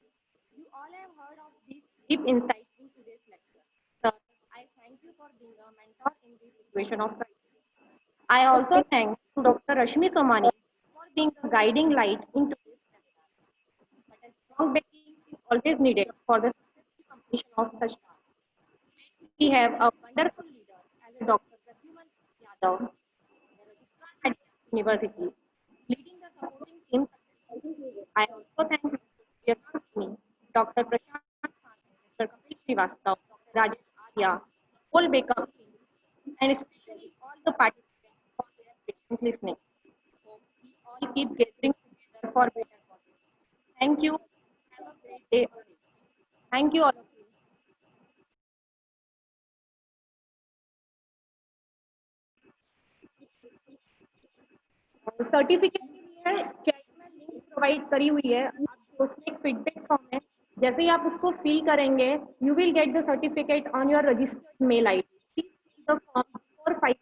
H: You all have heard of these deep insights in today's lecture. Sir, I thank you for being a mentor in this situation of crisis. I also thank Dr. Rashmi Somani for being a guiding light in today's seminar. But a strong backing is always needed for the successful completion of such tasks. We have a wonderful leader as a Dr. Pradyuman Yadav, the Registrar at University, leading the supporting team successfully. I also thank Mr. Sriakant, Dr. Prashant Khan, Mr. Kapil Srivastava, Dr. Rajesh Arya, whole backup team, and especially all the participants for their patient listening. Hope we all keep gathering together for better causes. Thank you. Have a great day. Thank you all of you. Certificate के लिए chat में link provide करी हुई है, आप उसमें एक feedback form है, जैसे ही आप उसको फिल करेंगे you will get the certificate on your registered mail ID. Please fill the form before 5।